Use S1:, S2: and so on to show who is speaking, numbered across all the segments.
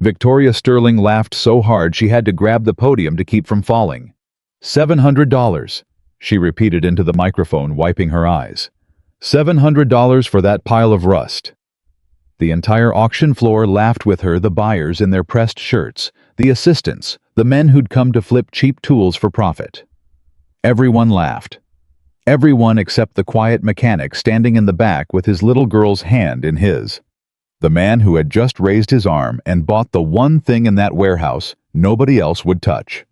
S1: Victoria Sterling laughed so hard she had to grab the podium to keep from falling. $700, she repeated into the microphone, wiping her eyes. $700 for that pile of rust. The entire auction floor laughed with her, the buyers in their pressed shirts, the assistants, the men who'd come to flip cheap tools for profit. Everyone laughed. Everyone except the quiet mechanic standing in the back with his little girl's hand in his. The man who had just raised his arm and bought the one thing in that warehouse nobody else would touch.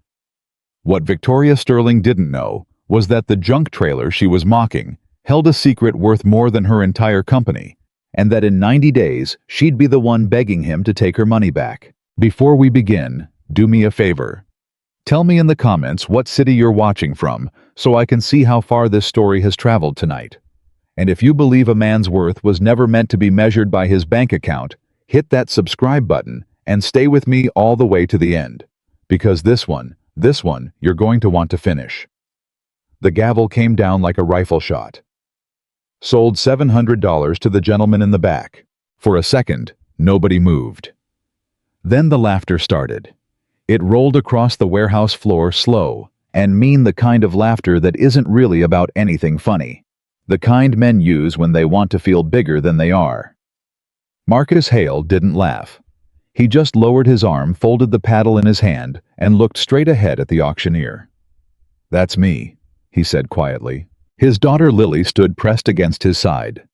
S1: What Victoria Sterling didn't know was that the junk trailer she was mocking held a secret worth more than her entire company, and that in 90 days she'd be the one begging him to take her money back. Before we begin, do me a favor. Tell me in the comments what city you're watching from so I can see how far this story has traveled tonight. And if you believe a man's worth was never meant to be measured by his bank account, hit that subscribe button and stay with me all the way to the end. Because this one, you're going to want to finish. The gavel came down like a rifle shot. Sold $700 to the gentleman in the back. For a second, nobody moved. Then the laughter started. It rolled across the warehouse floor, slow and mean, the kind of laughter that isn't really about anything funny. The kind men use when they want to feel bigger than they are. Marcus Hale didn't laugh. He just lowered his arm, folded the paddle in his hand, and looked straight ahead at the auctioneer. "That's me," he said quietly. His daughter Lily stood pressed against his side.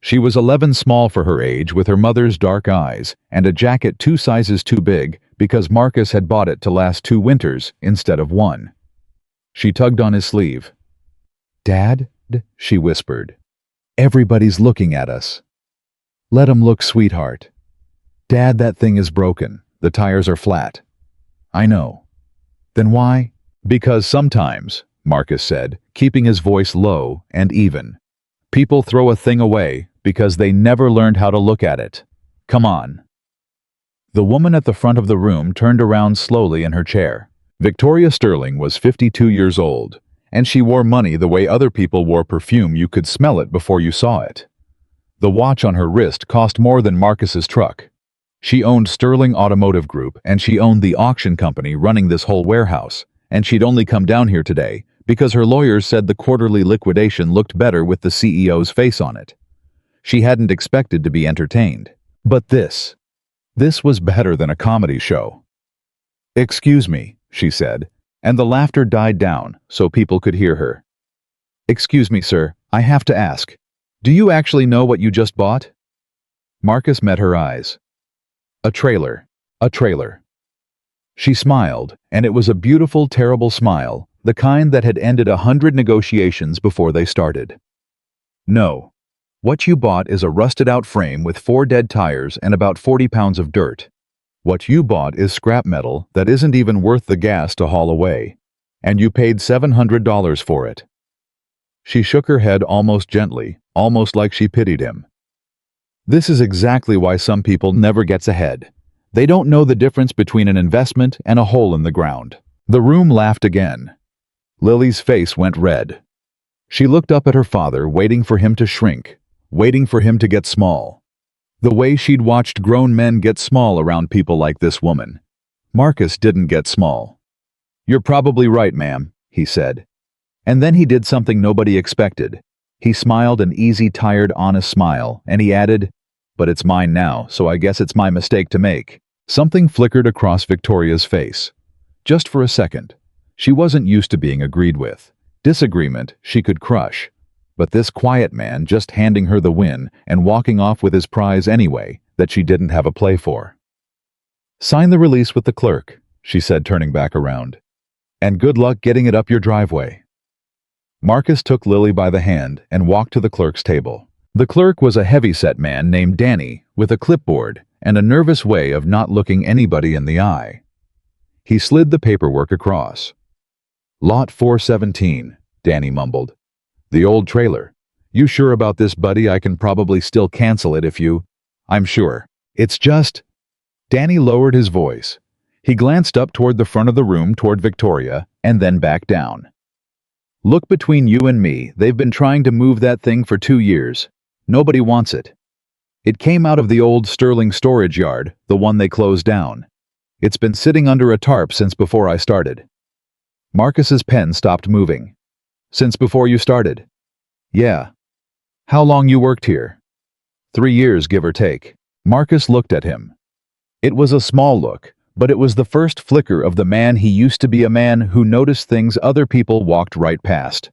S1: She was 11, small for her age, with her mother's dark eyes and a jacket 2 sizes too big because Marcus had bought it to last 2 winters instead of 1. She tugged on his sleeve. "Dad," she whispered, "everybody's looking at us." "Let 'em look, sweetheart." "Dad, that thing is broken. The tires are flat." "I know." "Then why?" "Because sometimes," Marcus said, keeping his voice low and even, "people throw a thing away because they never learned how to look at it. Come on." The woman at the front of the room turned around slowly in her chair. Victoria Sterling was 52 years old, and she wore money the way other people wore perfume. You could smell it before you saw it. The watch on her wrist cost more than Marcus's truck. She owned Sterling Automotive Group, and she owned the auction company running this whole warehouse, and she'd only come down here today because her lawyers said the quarterly liquidation looked better with the CEO's face on it. She hadn't expected to be entertained. But this was better than a comedy show. "Excuse me," she said, and the laughter died down so people could hear her. "Excuse me, sir, I have to ask. Do you actually know what you just bought?" Marcus met her eyes. A trailer. She smiled, and it was a beautiful, terrible smile, the kind that had ended 100 negotiations before they started. "No. What you bought is a rusted-out frame with 4 dead tires and about 40 pounds of dirt. What you bought is scrap metal that isn't even worth the gas to haul away, and you paid $700 for it." She shook her head almost gently, almost like she pitied him. This is exactly why some people never gets ahead. They don't know the difference between an investment and a hole in the ground. The room laughed again. Lily's face went red. She looked up at her father, waiting for him to shrink, waiting for him to get small. The way she'd watched grown men get small around people like this woman. Marcus didn't get small. "You're probably right, ma'am," he said. And then he did something nobody expected. He smiled an easy, tired, honest smile, and he added, "But it's mine now, so I guess it's my mistake to make." Something flickered across Victoria's face. Just for a second. She wasn't used to being agreed with. Disagreement she could crush. But this quiet man just handing her the win and walking off with his prize anyway, that she didn't have a play for. "Sign the release with the clerk," she said, turning back around. "And good luck getting it up your driveway." Marcus took Lily by the hand and walked to the clerk's table. The clerk was a heavy-set man named Danny, with a clipboard and a nervous way of not looking anybody in the eye. He slid the paperwork across. "Lot 417, Danny mumbled. "The old trailer. You sure about this, buddy? I can probably still cancel it if you—" "I'm sure. It's just—" Danny lowered his voice. He glanced up toward the front of the room, toward Victoria, and then back down. "Look, between you and me, they've been trying to move that thing for 2 years. Nobody wants it. It came out of the old Sterling storage yard, the one they closed down. It's been sitting under a tarp since before I started. Marcus's pen stopped moving. Since before you started? Yeah. How long you worked here? 3 years, give or take. Marcus looked at him. It was a small look, but it was the first flicker of the man he used to be, a man who noticed things other people walked right past.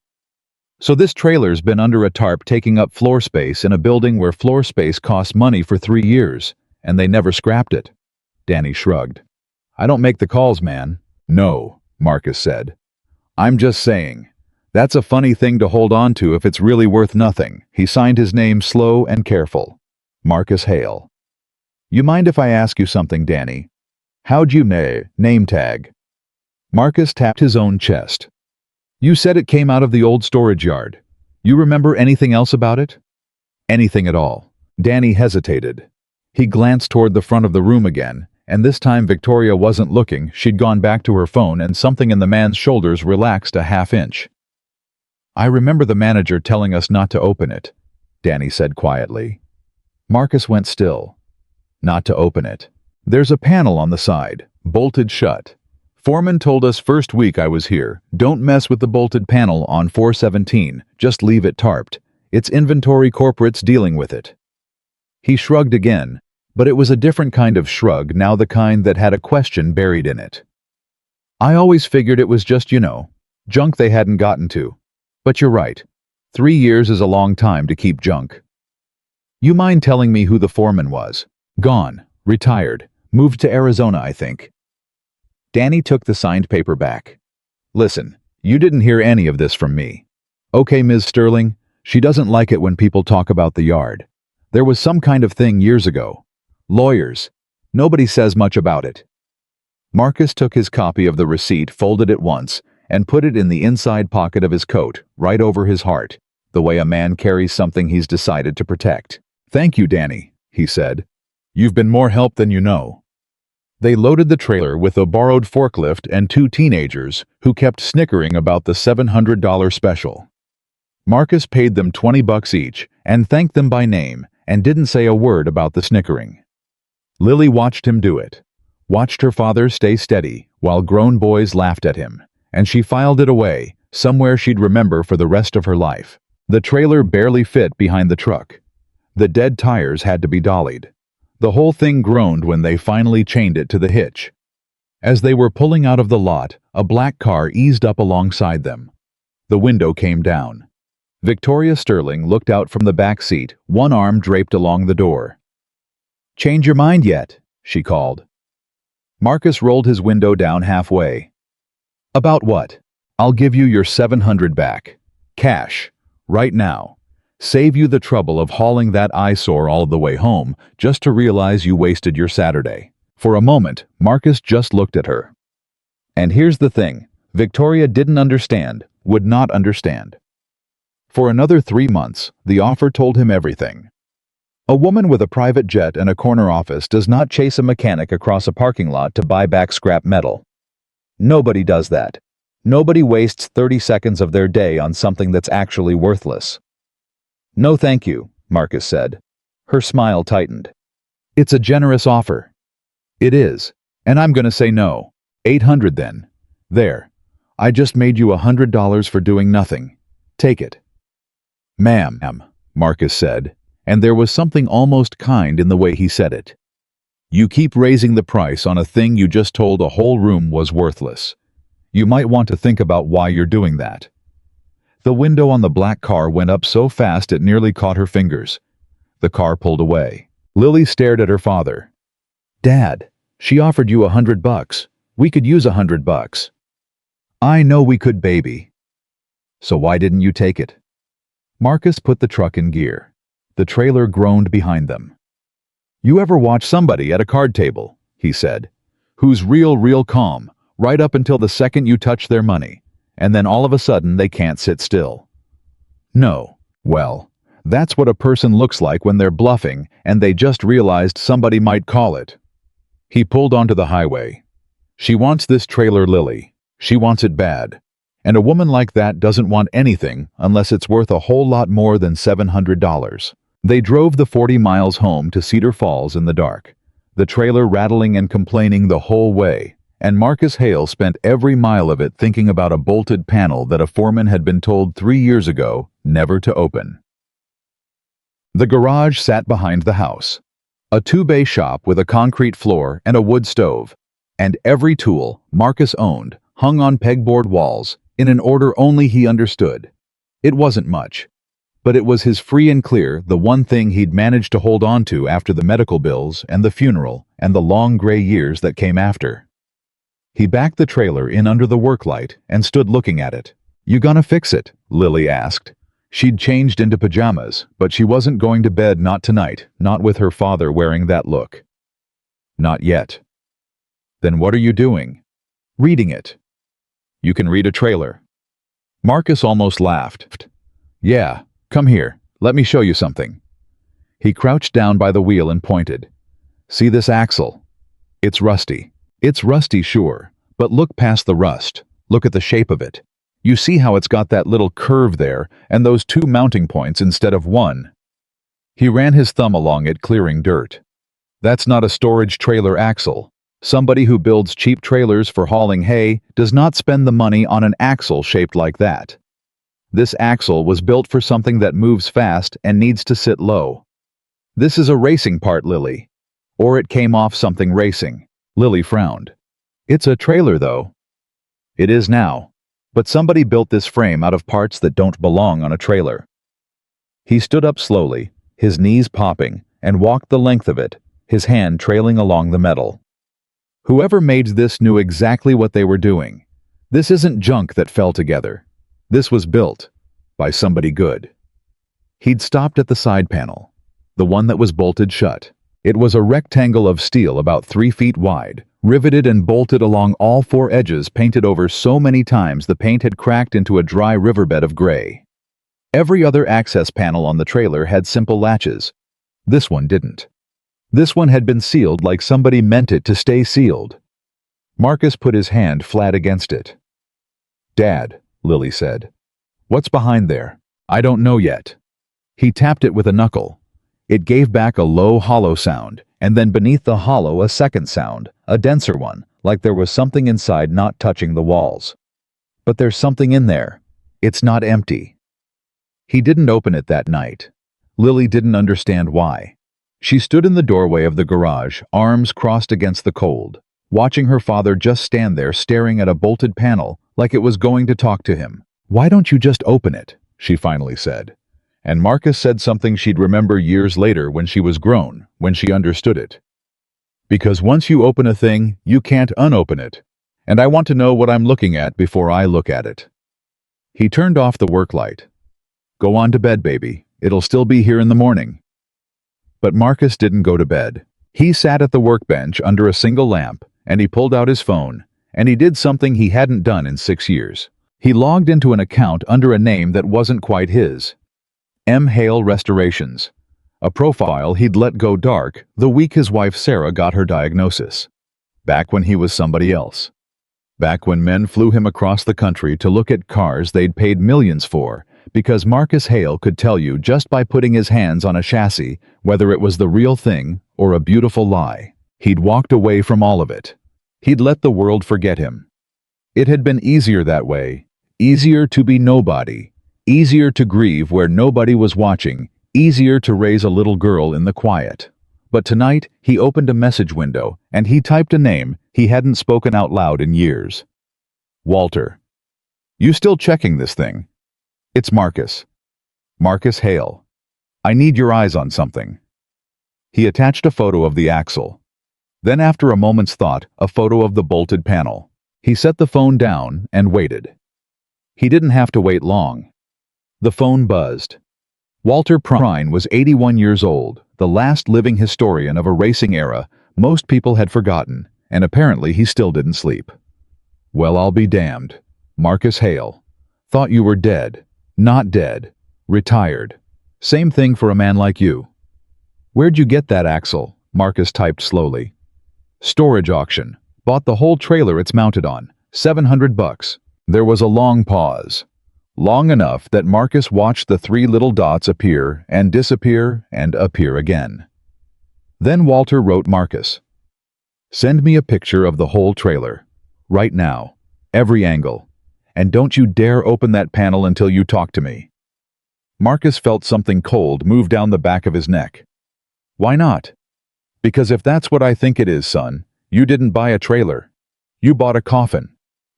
S1: So this trailer's been under a tarp taking up floor space in a building where floor space costs money for 3 years, and they never scrapped it. Danny shrugged. I don't make the calls, man. No, Marcus said. I'm just saying. That's a funny thing to hold on to if it's really worth nothing. He signed his name slow and careful. Marcus Hale. You mind if I ask you something, Danny? How'd you name tag? Marcus tapped his own chest. You said it came out of the old storage yard. You remember anything else about it? Anything at all. Danny hesitated. He glanced toward the front of the room again, and this time Victoria wasn't looking. She'd gone back to her phone, and something in the man's shoulders relaxed a half-inch. I remember the manager telling us not to open it, Danny said quietly. Marcus went still. Not to open it. There's a panel on the side, bolted shut. Foreman told us first week I was here, don't mess with the bolted panel on 417, just leave it tarped. It's inventory, corporates dealing with it. He shrugged again, but it was a different kind of shrug now, the kind that had a question buried in it. I always figured it was just, junk they hadn't gotten to. But you're right. 3 years is a long time to keep junk. You mind telling me who the foreman was? Gone, retired, moved to Arizona, I think. Danny took the signed paper back. Listen, you didn't hear any of this from me. Okay, Ms. Sterling, she doesn't like it when people talk about the yard. There was some kind of thing years ago. Lawyers. Nobody says much about it. Marcus took his copy of the receipt, folded it once, and put it in the inside pocket of his coat, right over his heart, the way a man carries something he's decided to protect. Thank you, Danny, he said. You've been more help than you know. They loaded the trailer with a borrowed forklift and 2 teenagers who kept snickering about the $700 special. Marcus paid them $20 each and thanked them by name and didn't say a word about the snickering. Lily watched him do it, watched her father stay steady while grown boys laughed at him, and she filed it away, somewhere she'd remember for the rest of her life. The trailer barely fit behind the truck. The dead tires had to be dollied. The whole thing groaned when they finally chained it to the hitch. As they were pulling out of the lot, a black car eased up alongside them. The window came down. Victoria Sterling looked out from the back seat, one arm draped along the door. Change your mind yet? She called. Marcus rolled his window down halfway. About what? I'll give you your $700 back. Cash. Right now. Save you the trouble of hauling that eyesore all the way home just to realize you wasted your Saturday. For a moment, Marcus just looked at her. And here's the thing. Victoria didn't understand, would not understand. For another 3 months, the offer told him everything. A woman with a private jet and a corner office does not chase a mechanic across a parking lot to buy back scrap metal. Nobody does that. Nobody wastes 30 seconds of their day on something that's actually worthless. No thank you, Marcus said. Her smile tightened. It's a generous offer. It is, and I'm gonna say no. $800 then. There. I just made you $100 for doing nothing. Take it. Ma'am, Marcus said, and there was something almost kind in the way he said it. You keep raising the price on a thing you just told a whole room was worthless. You might want to think about why you're doing that. The window on the black car went up so fast it nearly caught her fingers. The car pulled away. Lily stared at her father. Dad, she offered you $100. We could use $100. I know we could, baby. So why didn't you take it? Marcus put the truck in gear. The trailer groaned behind them. You ever watch somebody at a card table, he said, who's real calm, right up until the second you touch their money, and then all of a sudden they can't sit still? No. Well, that's what a person looks like when they're bluffing and they just realized somebody might call it. He pulled onto the highway. She wants this trailer, Lily. She wants it bad. And a woman like that doesn't want anything unless it's worth a whole lot more than $700. They drove the 40 miles home to Cedar Falls in the dark, the trailer rattling and complaining the whole way, and Marcus Hale spent every mile of it thinking about a bolted panel that a foreman had been told 3 years ago never to open. The garage sat behind the house, a two-bay shop with a concrete floor and a wood stove, and every tool Marcus owned hung on pegboard walls in an order only he understood. It wasn't much, but it was his free and clear, the one thing he'd managed to hold on to after the medical bills and the funeral and the long gray years that came after. He backed the trailer in under the work light and stood looking at it. "You gonna fix it?" Lily asked. She'd changed into pajamas, but she wasn't going to bed, not tonight, not with her father wearing that look. "Not yet." "Then what are you doing?" "Reading it." "You can read a trailer." Marcus almost laughed. "Yeah, come here, let me show you something." He crouched down by the wheel and pointed. "See this axle? It's rusty." "It's rusty, sure, but look past the rust. Look at the shape of it. You see how it's got that little curve there and those two mounting points instead of one?" He ran his thumb along it, clearing dirt. "That's not a storage trailer axle. Somebody who builds cheap trailers for hauling hay does not spend the money on an axle shaped like that. This axle was built for something that moves fast and needs to sit low. This is a racing part, Lily. Or it came off something racing." Lily frowned. "It's a trailer, though." "It is now. But somebody built this frame out of parts that don't belong on a trailer." He stood up slowly, his knees popping, and walked the length of it, his hand trailing along the metal. "Whoever made this knew exactly what they were doing. This isn't junk that fell together. This was built by somebody good." He'd stopped at the side panel, the one that was bolted shut. It was a rectangle of steel about 3 feet wide, riveted and bolted along all 4 edges, painted over so many times the paint had cracked into a dry riverbed of gray. Every other access panel on the trailer had simple latches. This one didn't. This one had been sealed like somebody meant it to stay sealed. Marcus put his hand flat against it. "Dad," Lily said. "What's behind there?" "I don't know yet." He tapped it with a knuckle. It gave back a low, hollow sound, and then beneath the hollow a second sound, a denser one, like there was something inside not touching the walls. "But there's something in there. It's not empty." He didn't open it that night. Lily didn't understand why. She stood in the doorway of the garage, arms crossed against the cold, watching her father just stand there staring at a bolted panel like it was going to talk to him. "Why don't you just open it?" she finally said. And Marcus said something she'd remember years later when she was grown, when she understood it. "Because once you open a thing, you can't unopen it. And I want to know what I'm looking at before I look at it." He turned off the work light. "Go on to bed, baby. It'll still be here in the morning." But Marcus didn't go to bed. He sat at the workbench under a single lamp, and he pulled out his phone, and he did something he hadn't done in 6 years. He logged into an account under a name that wasn't quite his. M. Hale Restorations, a profile he'd let go dark the week his wife Sarah got her diagnosis. Back when he was somebody else. Back when men flew him across the country to look at cars they'd paid millions for, because Marcus Hale could tell you just by putting his hands on a chassis whether it was the real thing or a beautiful lie. He'd walked away from all of it. He'd let the world forget him. It had been easier that way, easier to be nobody. Easier to grieve where nobody was watching, easier to raise a little girl in the quiet. But tonight, he opened a message window, and he typed a name he hadn't spoken out loud in years. "Walter. You still checking this thing?" "It's Marcus. Marcus Hale. I need your eyes on something." He attached a photo of the axle. Then after a moment's thought, a photo of the bolted panel. He set the phone down and waited. He didn't have to wait long. The phone buzzed. Walter Prine was 81 years old, the last living historian of a racing era most people had forgotten, and apparently he still didn't sleep. "Well, I'll be damned. Marcus Hale. Thought you were dead. Not dead. Retired. Same thing for a man like you." "Where'd you get that axle?" Marcus typed slowly. "Storage auction. Bought the whole trailer it's mounted on. $700. There was a long pause. Long enough that Marcus watched the three little dots appear and disappear and appear again. Then Walter wrote Marcus, "Send me a picture of the whole trailer. Right now. Every angle. And don't you dare open that panel until you talk to me." Marcus felt something cold move down the back of his neck. "Why not?" "Because if that's what I think it is, son, you didn't buy a trailer. You bought a coffin.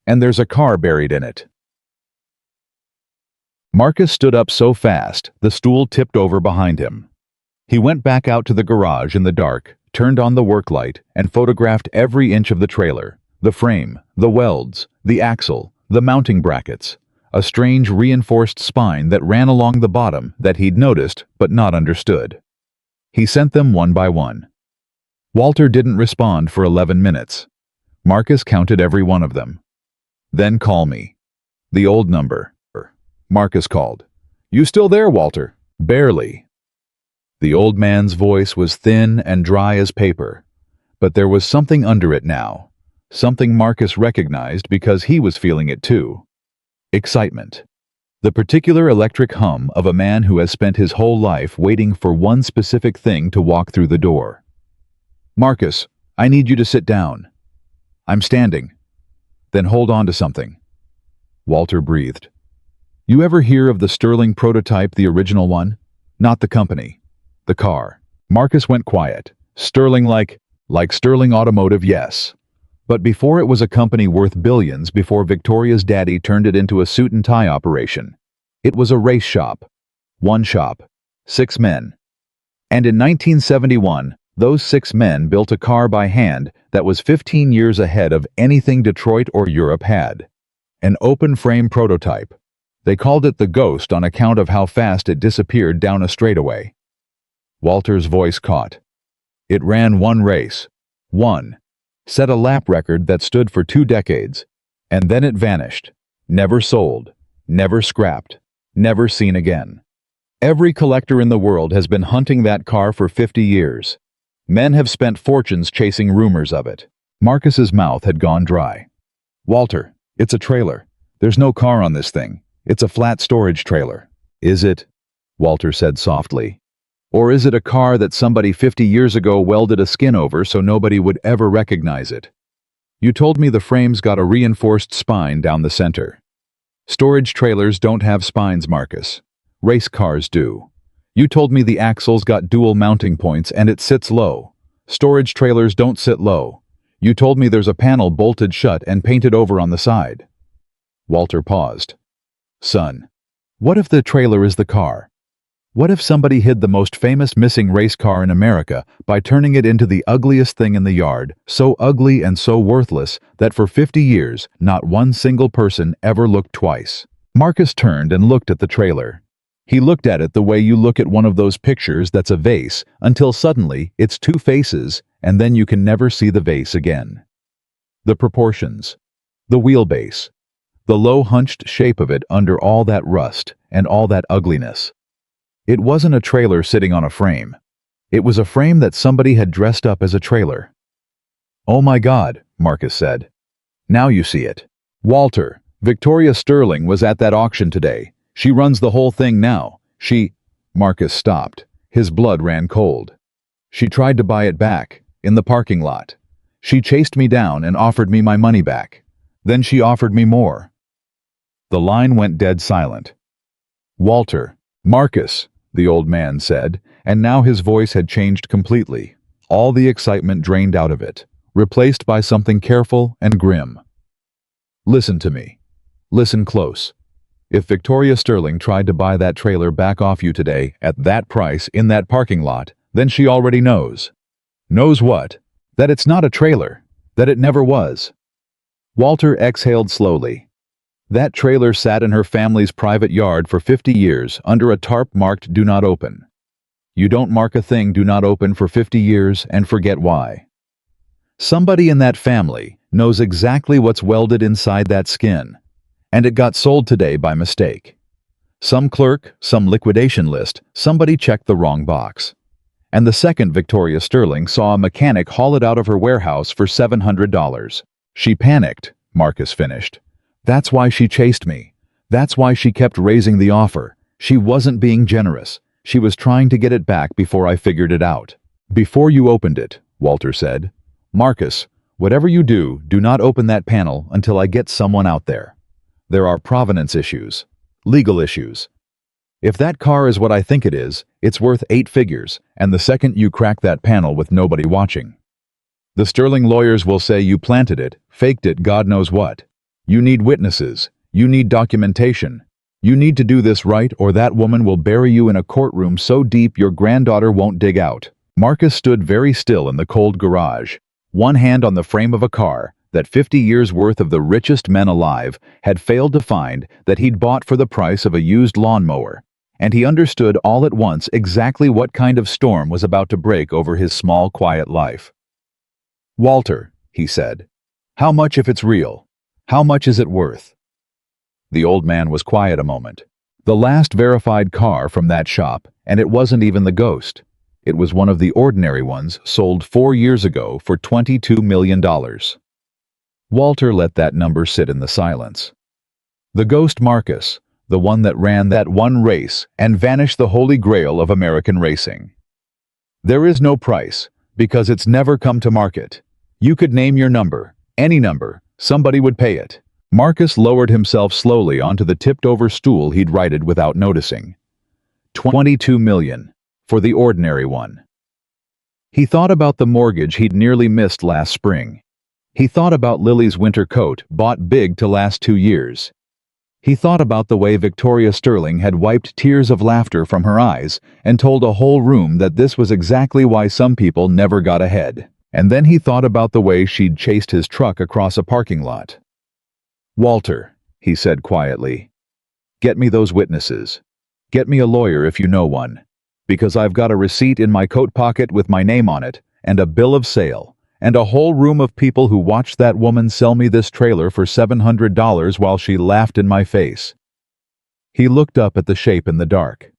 S1: And there's a car buried in it." Marcus stood up so fast, the stool tipped over behind him. He went back out to the garage in the dark, turned on the work light, and photographed every inch of the trailer, the frame, the welds, the axle, the mounting brackets, a strange reinforced spine that ran along the bottom that he'd noticed but not understood. He sent them one by one. Walter didn't respond for 11 minutes. Marcus counted every one of them. "Then call me." The old number. Marcus called. "You still there, Walter?" "Barely." The old man's voice was thin and dry as paper, but there was something under it now, something Marcus recognized because he was feeling it too. Excitement. The particular electric hum of a man who has spent his whole life waiting for one specific thing to walk through the door. "Marcus, I need you to sit down." "I'm standing." "Then hold on to something." Walter breathed. "You ever hear of the Sterling prototype, the original one? Not the company. The car." Marcus went quiet. "Sterling like Sterling Automotive, yes. But before it was a company worth billions, before Victoria's daddy turned it into a suit and tie operation. It was a race shop. One shop. 6 men. And in 1971, those 6 men built a car by hand that was 15 years ahead of anything Detroit or Europe had. An open-frame prototype. They called it the Ghost on account of how fast it disappeared down a straightaway." Walter's voice caught. "It ran one race. One. Set a lap record that stood for 2 decades. And then it vanished. Never sold. Never scrapped. Never seen again. Every collector in the world has been hunting that car for 50 years. Men have spent fortunes chasing rumors of it." Marcus's mouth had gone dry. "Walter, it's a trailer. There's no car on this thing. It's a flat storage trailer." "Is it?" Walter said softly. "Or is it a car that somebody 50 years ago welded a skin over so nobody would ever recognize it? You told me the frame's got a reinforced spine down the center. Storage trailers don't have spines, Marcus. Race cars do. You told me the axle's got dual mounting points and it sits low. Storage trailers don't sit low. You told me there's a panel bolted shut and painted over on the side." Walter paused. "Son, what if the trailer is the car? What if somebody hid the most famous missing race car in America by turning it into the ugliest thing in the yard, so ugly and so worthless that for 50 years not one single person ever looked twice?" Marcus turned and looked at the trailer. He looked at it the way you look at one of those pictures that's a vase, until suddenly it's 2 faces, and then you can never see the vase again. The proportions. The wheelbase. The low hunched shape of it under all that rust and all that ugliness. It wasn't a trailer sitting on a frame. It was a frame that somebody had dressed up as a trailer. "Oh my God," Marcus said. "Now you see it. Walter, Victoria Sterling was at that auction today. She runs the whole thing now. Marcus stopped. His blood ran cold. "She tried to buy it back, in the parking lot. She chased me down and offered me my money back. Then she offered me more." The line went dead silent. "Walter, Marcus," the old man said, and now his voice had changed completely. All the excitement drained out of it, replaced by something careful and grim. "Listen to me. Listen close. If Victoria Sterling tried to buy that trailer back off you today at that price in that parking lot, then she already knows." "Knows what?" "That it's not a trailer. That it never was." Walter exhaled slowly. That trailer sat in her family's private yard for 50 years under a tarp marked "Do Not Open." You don't mark a thing "Do Not Open" for 50 years and forget why. Somebody in that family knows exactly what's welded inside that skin, and it got sold today by mistake. Some clerk, some liquidation list, somebody checked the wrong box. And the second Victoria Sterling saw a mechanic haul it out of her warehouse for $700. She panicked, Marcus finished. "That's why she chased me. That's why she kept raising the offer. She wasn't being generous. She was trying to get it back before I figured it out. Before you opened it, Walter said. Marcus, whatever you do, do not open that panel until I get someone out there. There are provenance issues. Legal issues. If that car is what I think it is, it's worth 8 figures, and the second you crack that panel with nobody watching. The Sterling lawyers will say you planted it, faked it, God knows what. You need witnesses. You need documentation. You need to do this right or that woman will bury you in a courtroom so deep your granddaughter won't dig out. Marcus stood very still in the cold garage, one hand on the frame of a car that 50 years worth of the richest men alive had failed to find that he'd bought for the price of a used lawnmower. And he understood all at once exactly what kind of storm was about to break over his small, quiet life. Walter, he said, how much if it's real? How much is it worth? The old man was quiet a moment. The last verified car from that shop, and it wasn't even the Ghost. It was one of the ordinary ones sold 4 years ago for $22 million. Walter let that number sit in the silence. The Ghost Marcus, the one that ran that one race and vanished the holy grail of American racing. There is no price, because it's never come to market. You could name your number, any number, somebody would pay it. Marcus lowered himself slowly onto the tipped-over stool he'd righted without noticing. 22 million, for the ordinary one. He thought about the mortgage he'd nearly missed last spring. He thought about Lily's winter coat, bought big to last 2 years. He thought about the way Victoria Sterling had wiped tears of laughter from her eyes and told a whole room that this was exactly why some people never got ahead. And then he thought about the way she'd chased his truck across a parking lot. Walter, he said quietly, get me those witnesses. Get me a lawyer if you know one. Because I've got a receipt in my coat pocket with my name on it, and a bill of sale, and a whole room of people who watched that woman sell me this trailer for $700 while she laughed in my face. He looked up at the shape in the dark.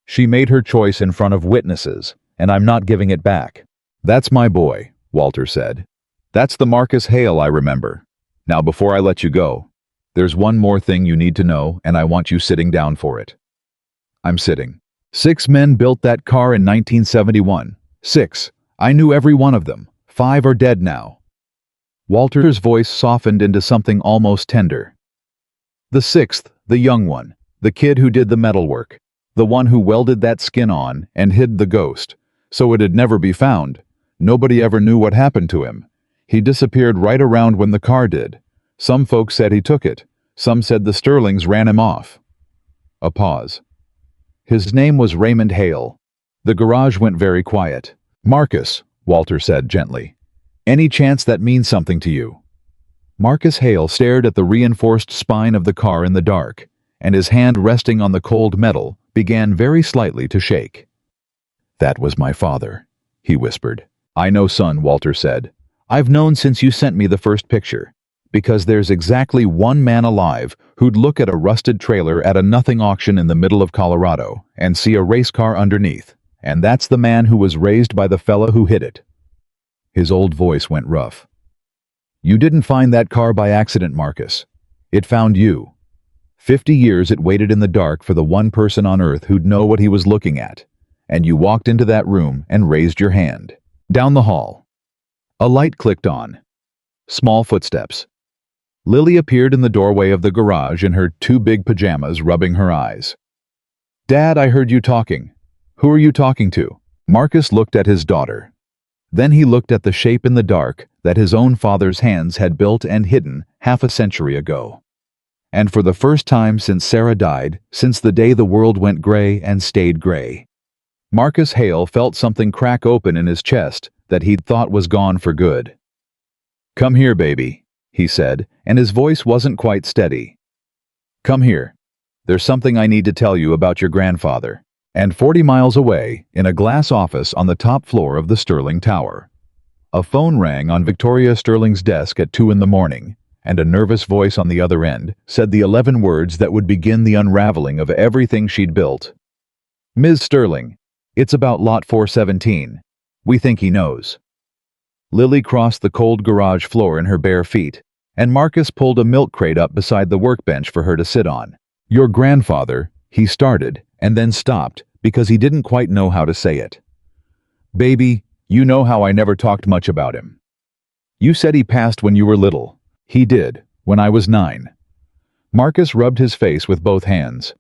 S1: She made her choice in front of witnesses, and I'm not giving it back. That's my boy, Walter said. That's the Marcus Hale I remember. Now before I let you go, there's one more thing you need to know, and I want you sitting down for it. I'm sitting. 6 men built that car in 1971. 6. I knew every one of them. 5 are dead now. Walter's voice softened into something almost tender. The 6th, the young one, the kid who did the metalwork, the one who welded that skin on and hid the Ghost, so it'd never be found. Nobody ever knew what happened to him. He disappeared right around when the car did. Some folks said he took it. Some said the Sterlings ran him off. A pause. His name was Raymond Hale. The garage went very quiet. Marcus, Walter said gently. Any chance that means something to you? Marcus Hale stared at the reinforced spine of the car in the dark, and his hand resting on the cold metal began very slightly to shake. That was my father, he whispered. I know, son, Walter said. I've known since you sent me the first picture. Because there's exactly one man alive who'd look at a rusted trailer at a nothing auction in the middle of Colorado and see a race car underneath, and that's the man who was raised by the fella who hit it. His old voice went rough. You didn't find that car by accident, Marcus. It found you. 50 years it waited in the dark for the one person on earth who'd know what he was looking at, and you walked into that room and raised your hand. Down the hall. A light clicked on. Small footsteps. Lily appeared in the doorway of the garage in her 2 big pajamas, rubbing her eyes. Dad, I heard you talking. Who are you talking to? Marcus looked at his daughter. Then he looked at the shape in the dark that his own father's hands had built and hidden half a century ago. And for the first time since Sarah died, since the day the world went gray and stayed gray, Marcus Hale felt something crack open in his chest that he'd thought was gone for good. Come here, baby, he said, and his voice wasn't quite steady. Come here. There's something I need to tell you about your grandfather. And 40 miles away, in a glass office on the top floor of the Sterling Tower, a phone rang on Victoria Sterling's desk at 2 in the morning, and a nervous voice on the other end said the 11 words that would begin the unraveling of everything she'd built. Ms. Sterling, it's about lot 417. We think he knows. Lily crossed the cold garage floor in her bare feet, and Marcus pulled a milk crate up beside the workbench for her to sit on. "Your grandfather," he started, and then stopped because he didn't quite know how to say it. "Baby, you know how I never talked much about him. You said he passed when you were little. He did, when I was 9. Marcus rubbed his face with both hands.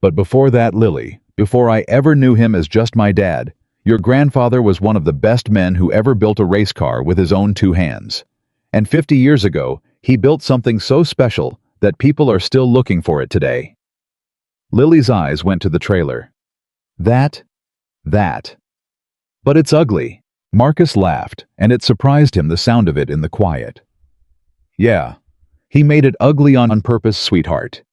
S1: "But before that, Lily, before I ever knew him as just my dad, your grandfather was one of the best men who ever built a race car with his own 2 hands. And 50 years ago, he built something so special that people are still looking for it today." Lily's eyes went to the trailer. That. "But it's ugly." Marcus laughed, and it surprised him the sound of it in the quiet. "Yeah, he made it ugly on purpose, sweetheart.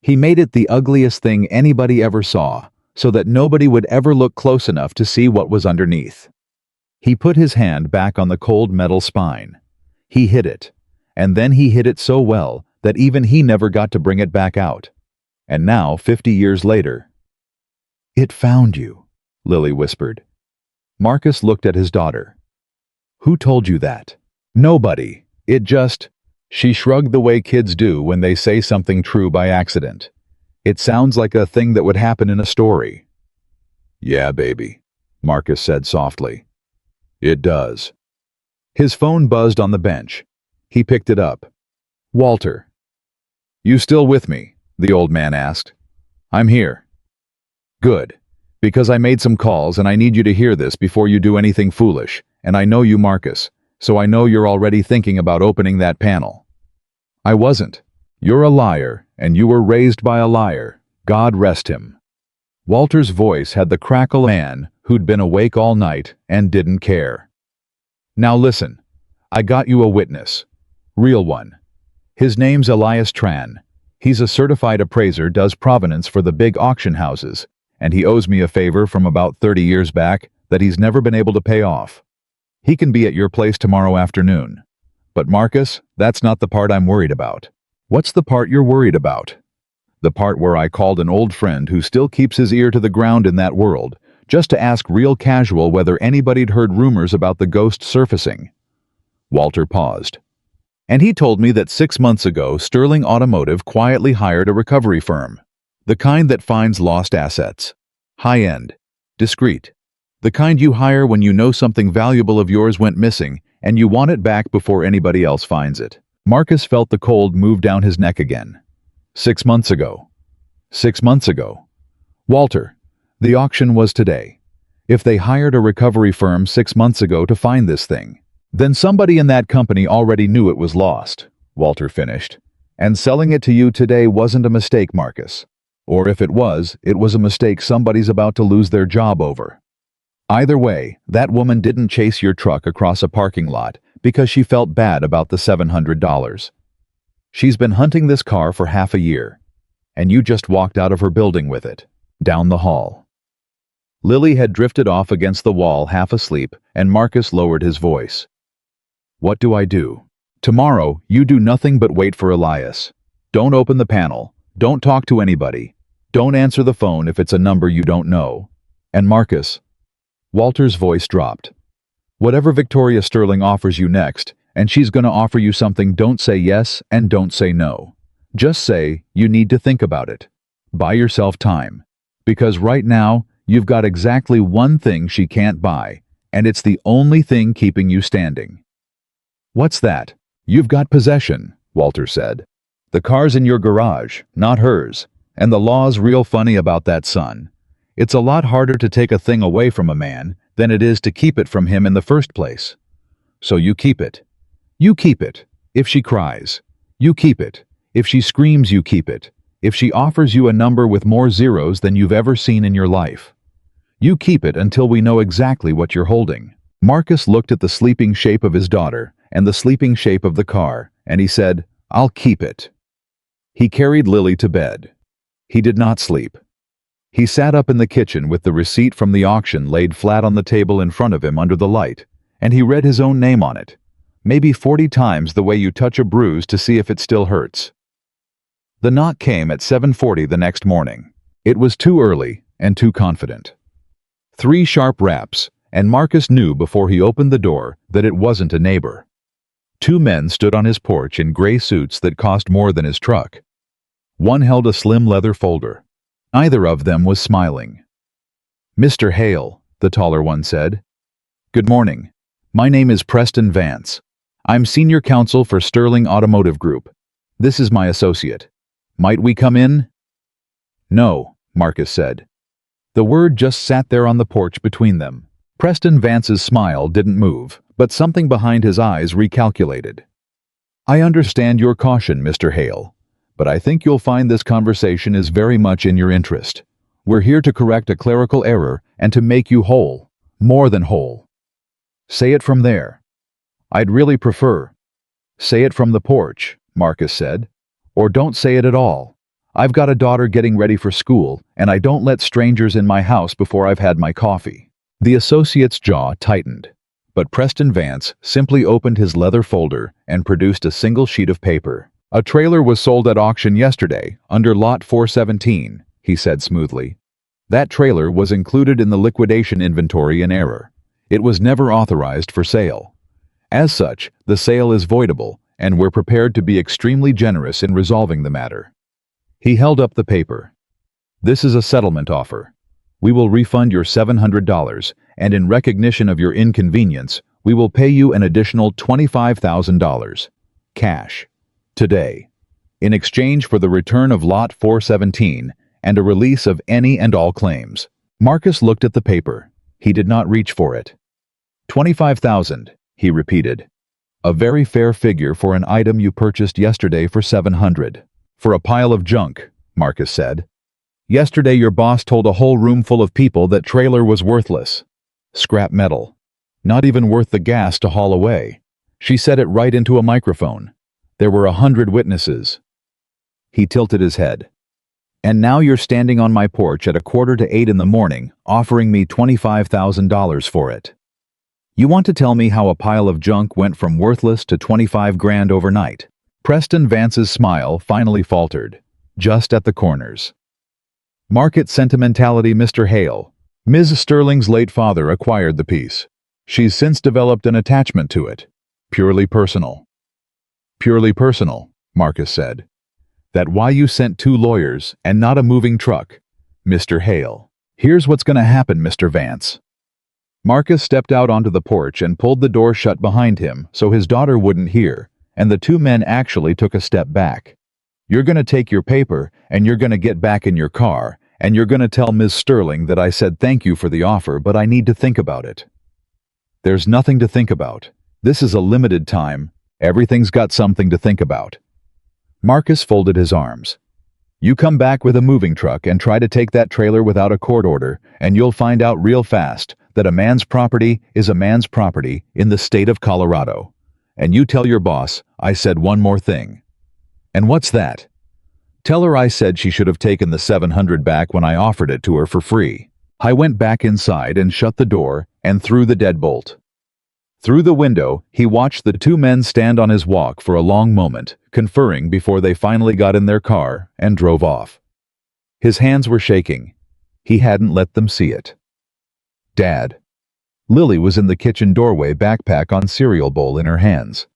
S1: He made it the ugliest thing anybody ever saw, so that nobody would ever look close enough to see what was underneath." He put his hand back on the cold metal spine. He hit it, and then he hit it so well that even he never got to bring it back out. And now, 50 years later... "It found you," Lily whispered. Marcus looked at his daughter. "Who told you that?" "Nobody. It just..." She shrugged the way kids do when they say something true by accident. "It sounds like a thing that would happen in a story." "Yeah, baby," Marcus said softly. "It does." His phone buzzed on the bench. He picked it up. "Walter." "You still with me?" the old man asked. "I'm here." "Good. Because I made some calls and I need you to hear this before you do anything foolish, and I know you, Marcus, so I know you're already thinking about opening that panel." "I wasn't. You're a liar, and you were raised by a liar. God rest him." Walter's voice had the crackle of a man who'd been awake all night and didn't care. "Now listen, I got you a witness. Real one. His name's Elias Tran. He's a certified appraiser, does provenance for the big auction houses, and he owes me a favor from about 30 years back that he's never been able to pay off. He can be at your place tomorrow afternoon. But Marcus, that's not the part I'm worried about." "What's the part you're worried about?" "The part where I called an old friend who still keeps his ear to the ground in that world, just to ask real casual whether anybody'd heard rumors about the ghost surfacing." Walter paused. "And he told me that 6 months ago Sterling Automotive quietly hired a recovery firm. The kind that finds lost assets. High-end. Discreet. The kind you hire when you know something valuable of yours went missing and you want it back before anybody else finds it." Marcus felt the cold move down his neck again. 6 months ago. 6 months ago. "Walter, the auction was today. If they hired a recovery firm 6 months ago to find this thing, then somebody in that company already knew it was lost," Walter finished. "And selling it to you today wasn't a mistake, Marcus. Or if it was a mistake somebody's about to lose their job over. Either way, that woman didn't chase your truck across a parking lot because she felt bad about the $700. She's been hunting this car for half a year, and you just walked out of her building with it, down the hall." Lily had drifted off against the wall half asleep, and Marcus lowered his voice. "What do I do? Tomorrow, you do nothing but wait for Elias. Don't open the panel. Don't talk to anybody. Don't answer the phone if it's a number you don't know. And Marcus..." Walter's voice dropped. "Whatever Victoria Sterling offers you next, and she's gonna offer you something, don't say yes and don't say no. Just say you need to think about it. Buy yourself time. Because right now, you've got exactly one thing she can't buy, and it's the only thing keeping you standing." "What's that?" "You've got possession," Walter said. "The car's in your garage, not hers. And the law's real funny about that, son. It's a lot harder to take a thing away from a man than it is to keep it from him in the first place. So you keep it. You keep it. If she cries, you keep it. If she screams, you keep it. If she offers you a number with more zeros than you've ever seen in your life, you keep it until we know exactly what you're holding." Marcus looked at the sleeping shape of his daughter and the sleeping shape of the car, and he said, "I'll keep it." He carried Lily to bed. He did not sleep. He sat up in the kitchen with the receipt from the auction laid flat on the table in front of him under the light, and he read his own name on it, maybe 40 times the way you touch a bruise to see if it still hurts. The knock came at 7:40 the next morning. It was too early and too confident. 3 sharp raps, and Marcus knew before he opened the door that it wasn't a neighbor. Two men stood on his porch in gray suits that cost more than his truck. One held a slim leather folder. Neither of them was smiling. "Mr. Hale," the taller one said. "Good morning. My name is Preston Vance. I'm senior counsel for Sterling Automotive Group. This is my associate. Might we come in?" "No," Marcus said. The word just sat there on the porch between them. Preston Vance's smile didn't move, but something behind his eyes recalculated. "I understand your caution, Mr. Hale, but I think you'll find this conversation is very much in your interest. We're here to correct a clerical error and to make you whole, more than whole." "Say it from there." "I'd really prefer." "Say it from the porch," Marcus said. "Or don't say it at all. I've got a daughter getting ready for school, and I don't let strangers in my house before I've had my coffee." The associate's jaw tightened, but Preston Vance simply opened his leather folder and produced a single sheet of paper. "A trailer was sold at auction yesterday, under lot 417, he said smoothly. "That trailer was included in the liquidation inventory in error. It was never authorized for sale. As such, the sale is voidable, and we're prepared to be extremely generous in resolving the matter." He held up the paper. "This is a settlement offer. We will refund your $700, and in recognition of your inconvenience, we will pay you an additional $25,000. Cash. Today. In exchange for the return of lot 417 and a release of any and all claims." Marcus looked at the paper. He did not reach for it. "25,000, he repeated. "A very fair figure for an item you purchased yesterday for $700. "For a pile of junk," Marcus said. "Yesterday your boss told a whole room full of people that trailer was worthless. Scrap metal. Not even worth the gas to haul away. She said it right into a microphone. There were 100 witnesses." He tilted his head. "And now you're standing on my porch at 7:45 in the morning, offering me $25,000 for it. You want to tell me how a pile of junk went from worthless to 25 grand overnight?" Preston Vance's smile finally faltered, just at the corners. "Market sentimentality, Mr. Hale. Ms. Sterling's late father acquired the piece. She's since developed an attachment to it. Purely personal." "Purely personal," Marcus said. "That why you sent 2 lawyers and not a moving truck, Mr. Hale. Here's what's gonna happen, Mr. Vance." Marcus stepped out onto the porch and pulled the door shut behind him so his daughter wouldn't hear, and the two men actually took a step back. "You're gonna take your paper, and you're gonna get back in your car, and you're gonna tell Ms. Sterling that I said thank you for the offer, but I need to think about it." "There's nothing to think about. This is a limited time. Everything's got something to think about." Marcus folded his arms. "You come back with a moving truck and try to take that trailer without a court order, and you'll find out real fast that a man's property is a man's property in the state of Colorado. And you tell your boss I said one more thing." "And what's that?" "Tell her I said she should have taken the $700 back when I offered it to her for free." I went back inside and shut the door and threw the deadbolt. Through the window, he watched the two men stand on his walk for a long moment, conferring before they finally got in their car and drove off. His hands were shaking. He hadn't let them see it. "Dad." Lily was in the kitchen doorway, backpack on cereal bowl in her hands.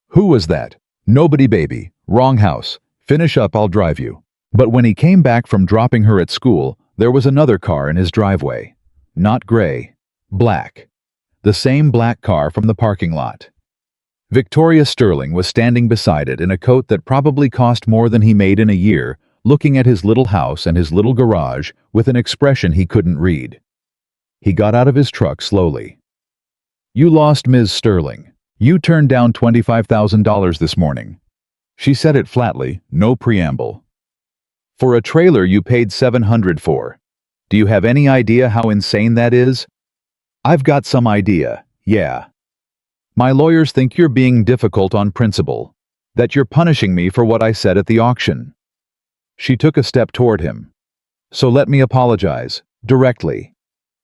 S1: "Who was that?" "Nobody, baby. Wrong house. Finish up, I'll drive you." But when he came back from dropping her at school, there was another car in his driveway. Not gray. Black. The same black car from the parking lot. Victoria Sterling was standing beside it in a coat that probably cost more than he made in a year, looking at his little house and his little garage with an expression he couldn't read. He got out of his truck slowly. "You lost Ms. Sterling. You turned down $25,000 this morning." She said it flatly, no preamble. "For a trailer you paid $700 for. Do you have any idea how insane that is?" "I've got some idea, yeah. My lawyers think you're being difficult on principle, that you're punishing me for what I said at the auction." She took a step toward him. "So let me apologize, directly.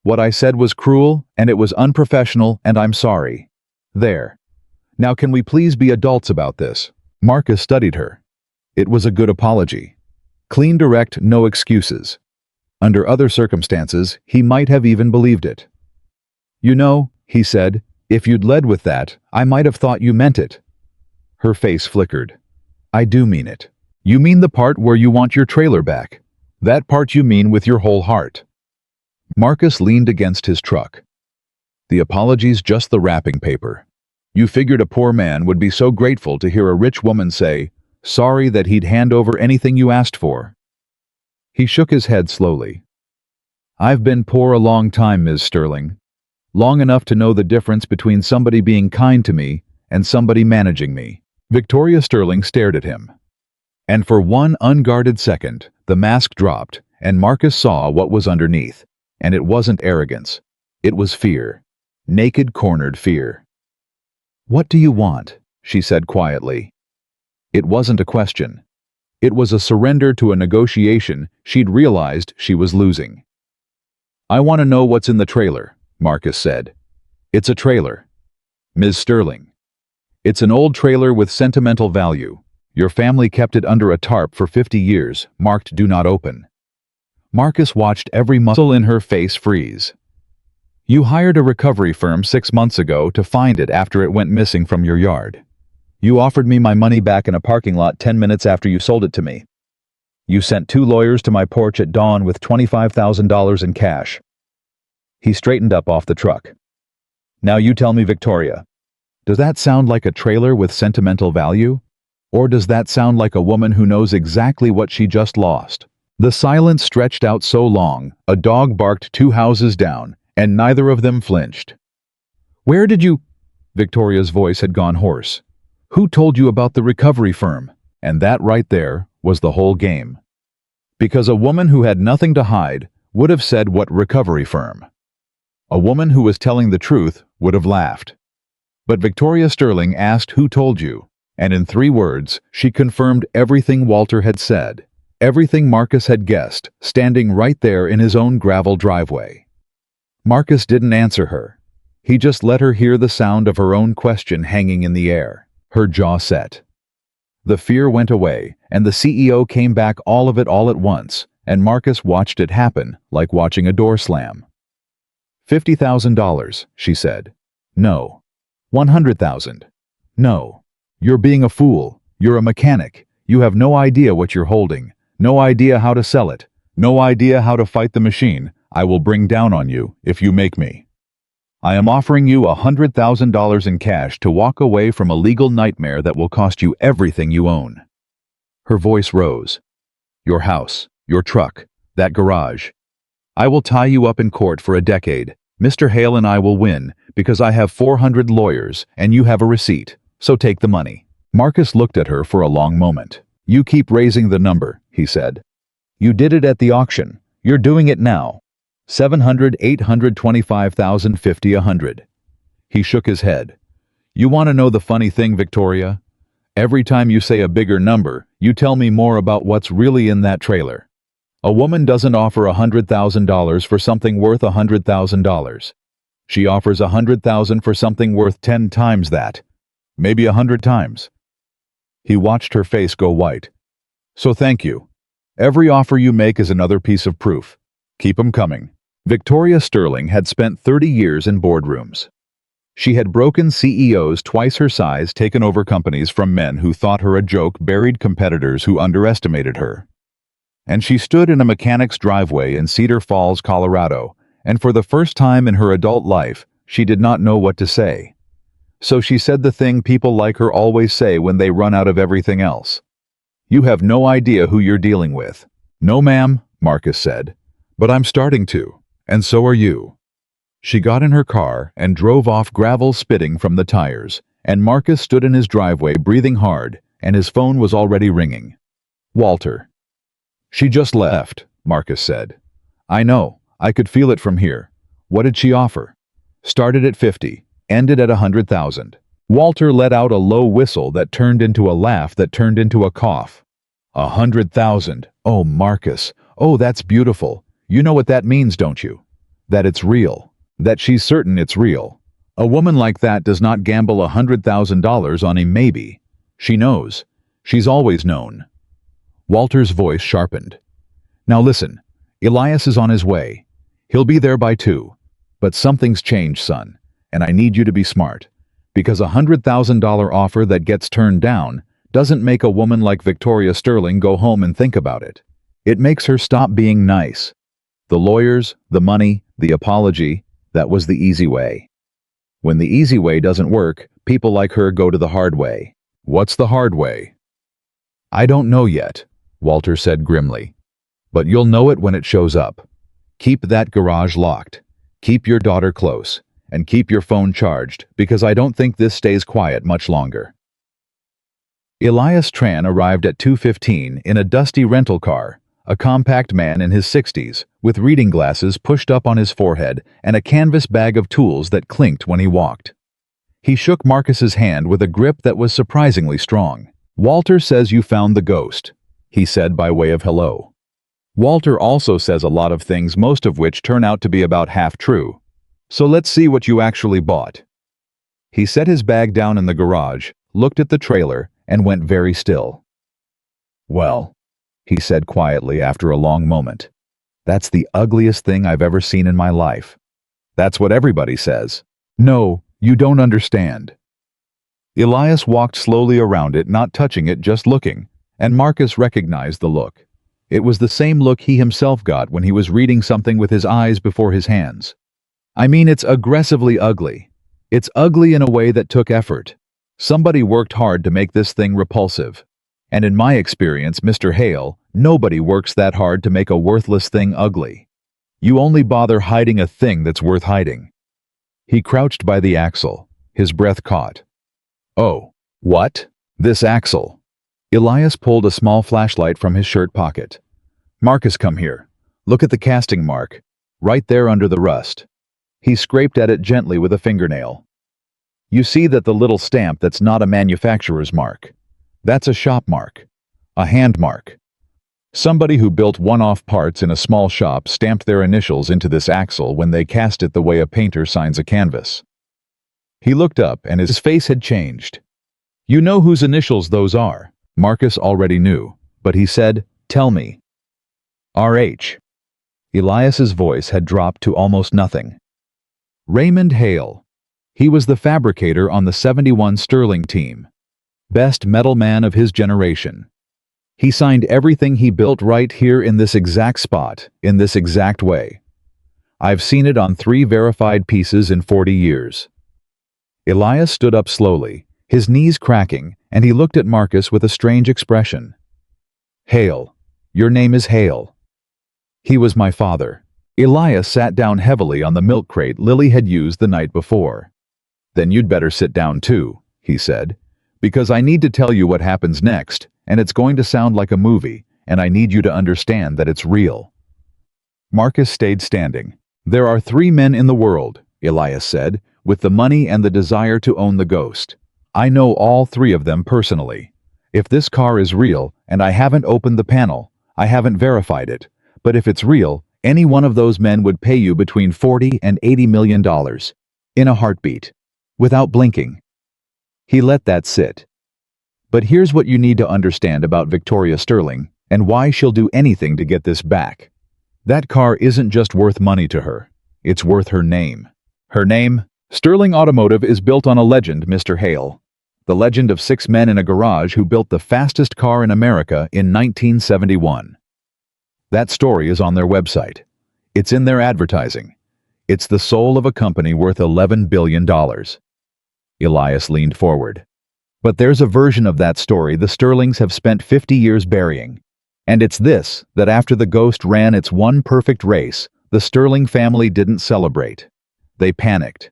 S1: What I said was cruel, and it was unprofessional, and I'm sorry. There. Now can we please be adults about this?" Marcus studied her. It was a good apology. Clean, direct, no excuses. Under other circumstances, he might have even believed it. "You know," he said, If you'd led with that, I might have thought you meant it. Her face flickered. I do mean it. You mean the part where you want your trailer back. That part you mean with your whole heart. Marcus leaned against his truck. The apology's just the wrapping paper. You figured a poor man would be so grateful to hear a rich woman say, sorry, that he'd hand over anything you asked for. He shook his head slowly. I've been poor a long time, Ms. Sterling. Long enough to know the difference between somebody being kind to me and somebody managing me. Victoria Sterling stared at him. And for one unguarded second, the mask dropped, and Marcus saw what was underneath. And it wasn't arrogance. It was fear. Naked, cornered fear. What do you want? She said quietly. It wasn't a question. It was a surrender to a negotiation she'd realized she was losing. I want to know what's in the trailer, Marcus said. It's a trailer. Ms. Sterling. It's an old trailer with sentimental value. Your family kept it under a tarp for 50 years, marked Do Not Open. Marcus watched every muscle in her face freeze. You hired a recovery firm 6 months ago to find it after it went missing from your yard. You offered me my money back in a parking lot 10 minutes after you sold it to me. You sent 2 lawyers to my porch at dawn with $25,000 in cash. He straightened up off the truck. Now you tell me, Victoria, does that sound like a trailer with sentimental value? Or does that sound like a woman who knows exactly what she just lost? The silence stretched out so long, a dog barked 2 houses down, and neither of them flinched. Where did you... Victoria's voice had gone hoarse. Who told you about the recovery firm? And that right there was the whole game. Because a woman who had nothing to hide would have said, what recovery firm? A woman who was telling the truth would have laughed. But Victoria Sterling asked who told you, and in 3 words, she confirmed everything Walter had said, everything Marcus had guessed, standing right there in his own gravel driveway. Marcus didn't answer her. He just let her hear the sound of her own question hanging in the air. Her jaw set. The fear went away, and the CEO came back, all of it all at once, and Marcus watched it happen, like watching a door slam. $50,000, she said. No. 100,000. No. You're being a fool. You're a mechanic. You have no idea what you're holding. No idea how to sell it. No idea how to fight the machine I will bring down on you if you make me. I am offering you $100,000 in cash to walk away from a legal nightmare that will cost you everything you own. Her voice rose. Your house, your truck, that garage. I will tie you up in court for a decade. Mr. Hale and I will win because I have 400 lawyers and you have a receipt, so take the money. Marcus looked at her for a long moment. You keep raising the number, he said. You did it at the auction. You're doing it now. 700, 825,000, 50, 100. He shook his head. You want to know the funny thing, Victoria? Every time you say a bigger number, you tell me more about what's really in that trailer. A woman doesn't offer $100,000 for something worth $100,000. She offers $100,000 for something worth 10 times that. Maybe 100 times. He watched her face go white. So thank you. Every offer you make is another piece of proof. Keep 'em coming. Victoria Sterling had spent 30 years in boardrooms. She had broken CEOs twice her size, taken over companies from men who thought her a joke, buried competitors who underestimated her. And she stood in a mechanic's driveway in Cedar Falls, Colorado, and for the first time in her adult life, she did not know what to say. So she said the thing people like her always say when they run out of everything else. You have no idea who you're dealing with. No, ma'am, Marcus said. But I'm starting to, and so are you. She got in her car and drove off, gravel spitting from the tires, and Marcus stood in his driveway breathing hard, and his phone was already ringing. Walter. She just left, Marcus said. I know, I could feel it from here. What did she offer? Started at 50, ended at 100,000. Walter let out a low whistle that turned into a laugh that turned into a cough. 100,000. Oh, Marcus. Oh, that's beautiful. You know what that means, don't you? That it's real. That she's certain it's real. A woman like that does not gamble $100,000 on a maybe. She knows. She's always known. Walter's voice sharpened. Now listen, Elias is on his way. He'll be there by 2. But something's changed, son. And I need you to be smart. Because a $100,000 offer that gets turned down doesn't make a woman like Victoria Sterling go home and think about it. It makes her stop being nice. The lawyers, the money, the apology, that was the easy way. When the easy way doesn't work, people like her go to the hard way. What's the hard way? I don't know yet, Walter said grimly. But you'll know it when it shows up. Keep that garage locked. Keep your daughter close. And keep your phone charged, because I don't think this stays quiet much longer. Elias Tran arrived at 2:15 in a dusty rental car, a compact man in his 60s, with reading glasses pushed up on his forehead and a canvas bag of tools that clinked when he walked. He shook Marcus's hand with a grip that was surprisingly strong. Walter says you found the ghost, he said by way of hello. Walter also says a lot of things, most of which turn out to be about half true. So let's see what you actually bought. He set his bag down in the garage, looked at the trailer, and went very still. Well, he said quietly after a long moment, that's the ugliest thing I've ever seen in my life. That's what everybody says. No, you don't understand. Elias walked slowly around it, not touching it, just looking, and Marcus recognized the look. It was the same look he himself got when he was reading something with his eyes before his hands. I mean, it's aggressively ugly. It's ugly in a way that took effort. Somebody worked hard to make this thing repulsive. And in my experience, Mr. Hale, nobody works that hard to make a worthless thing ugly. You only bother hiding a thing that's worth hiding. He crouched by the axle, his breath caught. Oh, what? This axle? Elias pulled a small flashlight from his shirt pocket. Marcus, come here. Look at the casting mark, right there under the rust. He scraped at it gently with a fingernail. You see that the little stamp that's not a manufacturer's mark? That's a shop mark, a hand mark. Somebody who built one-off parts in a small shop stamped their initials into this axle when they cast it the way a painter signs a canvas. He looked up and his face had changed. You know whose initials those are? Marcus already knew, but he said, tell me. R.H. Elias's voice had dropped to almost nothing. Raymond Hale. He was the fabricator on the 71 Sterling team. Best metal man of his generation. He signed everything he built right here in this exact spot, in this exact way. I've seen it on 3 verified pieces in 40 years. Elias stood up slowly, his knees cracking, and he looked at Marcus with a strange expression. Hale. Your name is Hale. He was my father. Elias sat down heavily on the milk crate Lily had used the night before. Then you'd better sit down too, he said, because I need to tell you what happens next, and it's going to sound like a movie, and I need you to understand that it's real. Marcus stayed standing. There are 3 men in the world, Elias said, with the money and the desire to own the ghost. I know all 3 of them personally. If this car is real, and I haven't opened the panel, I haven't verified it, but if it's real, any one of those men would pay you between $40 and $80 million. In a heartbeat. Without blinking. He let that sit. But here's what you need to understand about Victoria Sterling, and why she'll do anything to get this back. That car isn't just worth money to her. It's worth her name. Her name? Sterling Automotive is built on a legend, Mr. Hale. The legend of 6 men in a garage who built the fastest car in America in 1971. That story is on their website. It's in their advertising. It's the soul of a company worth $11 billion. Elias leaned forward. But there's a version of that story the Sterlings have spent 50 years burying. And it's this, that after the ghost ran its one perfect race, the Sterling family didn't celebrate. They panicked.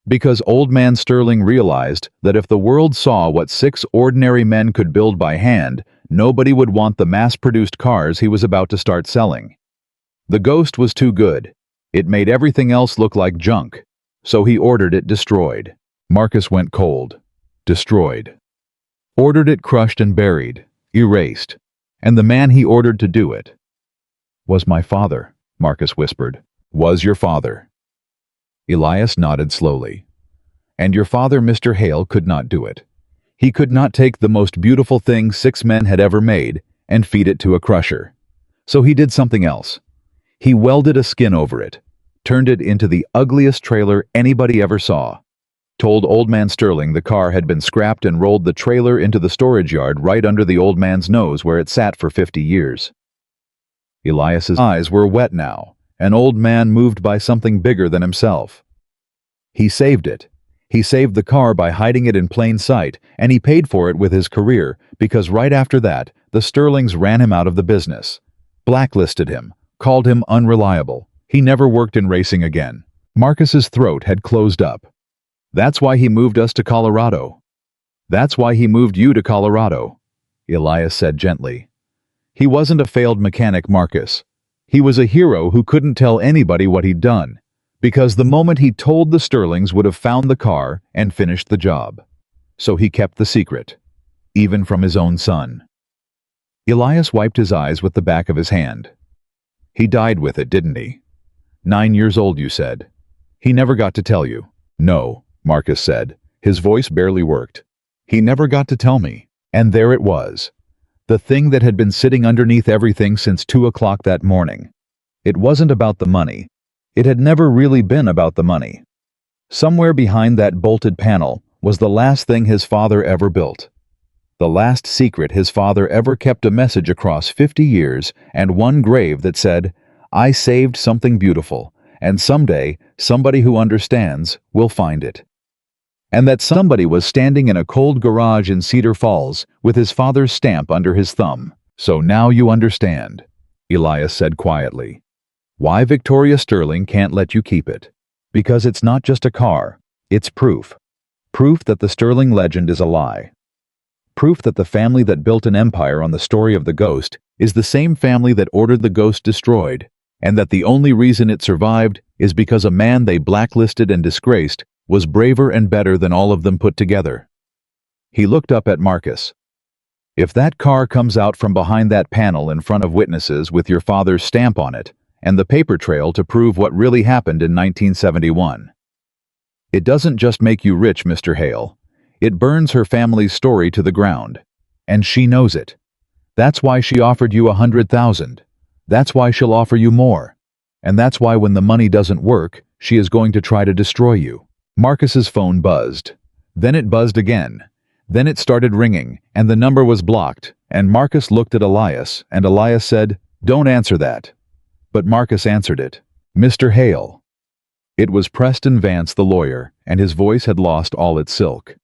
S1: Because old man Sterling realized that if the world saw what 6 ordinary men could build by hand, nobody would want the mass-produced cars he was about to start selling. The ghost was too good. It made everything else look like junk. So he ordered it destroyed. Marcus went cold. Destroyed. Ordered it crushed and buried. Erased. And the man he ordered to do it was my father, Marcus whispered. Was your father? Elias nodded slowly. And your father, Mr. Hale, could not do it. He could not take the most beautiful thing 6 men had ever made and feed it to a crusher. So he did something else. He welded a skin over it, turned it into the ugliest trailer anybody ever saw. Told Old Man Sterling the car had been scrapped and rolled the trailer into the storage yard right under the old man's nose where it sat for 50 years. Elias's eyes were wet now, an old man moved by something bigger than himself. He saved it. He saved the car by hiding it in plain sight, and he paid for it with his career because right after that, the Sterlings ran him out of the business. Blacklisted him, called him unreliable. He never worked in racing again. Marcus's throat had closed up. That's why he moved us to Colorado. That's why he moved you to Colorado, Elias said gently. He wasn't a failed mechanic, Marcus. He was a hero who couldn't tell anybody what he'd done, because the moment he told the Sterlings would have found the car and finished the job. So he kept the secret, even from his own son. Elias wiped his eyes with the back of his hand. He died with it, didn't he? 9 years old, you said. He never got to tell you. No, Marcus said. His voice barely worked. He never got to tell me. And there it was. The thing that had been sitting underneath everything since 2 o'clock that morning. It wasn't about the money. It had never really been about the money. Somewhere behind that bolted panel was the last thing his father ever built. The last secret his father ever kept, a message across 50 years and one grave that said, "I saved something beautiful, and someday somebody who understands will find it." And that somebody was standing in a cold garage in Cedar Falls with his father's stamp under his thumb. So now you understand, Elias said quietly, why Victoria Sterling can't let you keep it. Because it's not just a car, it's proof. Proof that the Sterling legend is a lie. Proof that the family that built an empire on the story of the ghost is the same family that ordered the ghost destroyed, and that the only reason it survived is because a man they blacklisted and disgraced was braver and better than all of them put together. He looked up at Marcus. If that car comes out from behind that panel in front of witnesses with your father's stamp on it, and the paper trail to prove what really happened in 1971, it doesn't just make you rich, Mr. Hale. It burns her family's story to the ground. And she knows it. That's why she offered you $100,000. That's why she'll offer you more. And that's why when the money doesn't work, she is going to try to destroy you. Marcus's phone buzzed. Then it buzzed again. Then it started ringing, and the number was blocked, and Marcus looked at Elias, and Elias said, "Don't answer that." But Marcus answered it. "Mr. Hale." It was Preston Vance, the lawyer, and his voice had lost all its silk.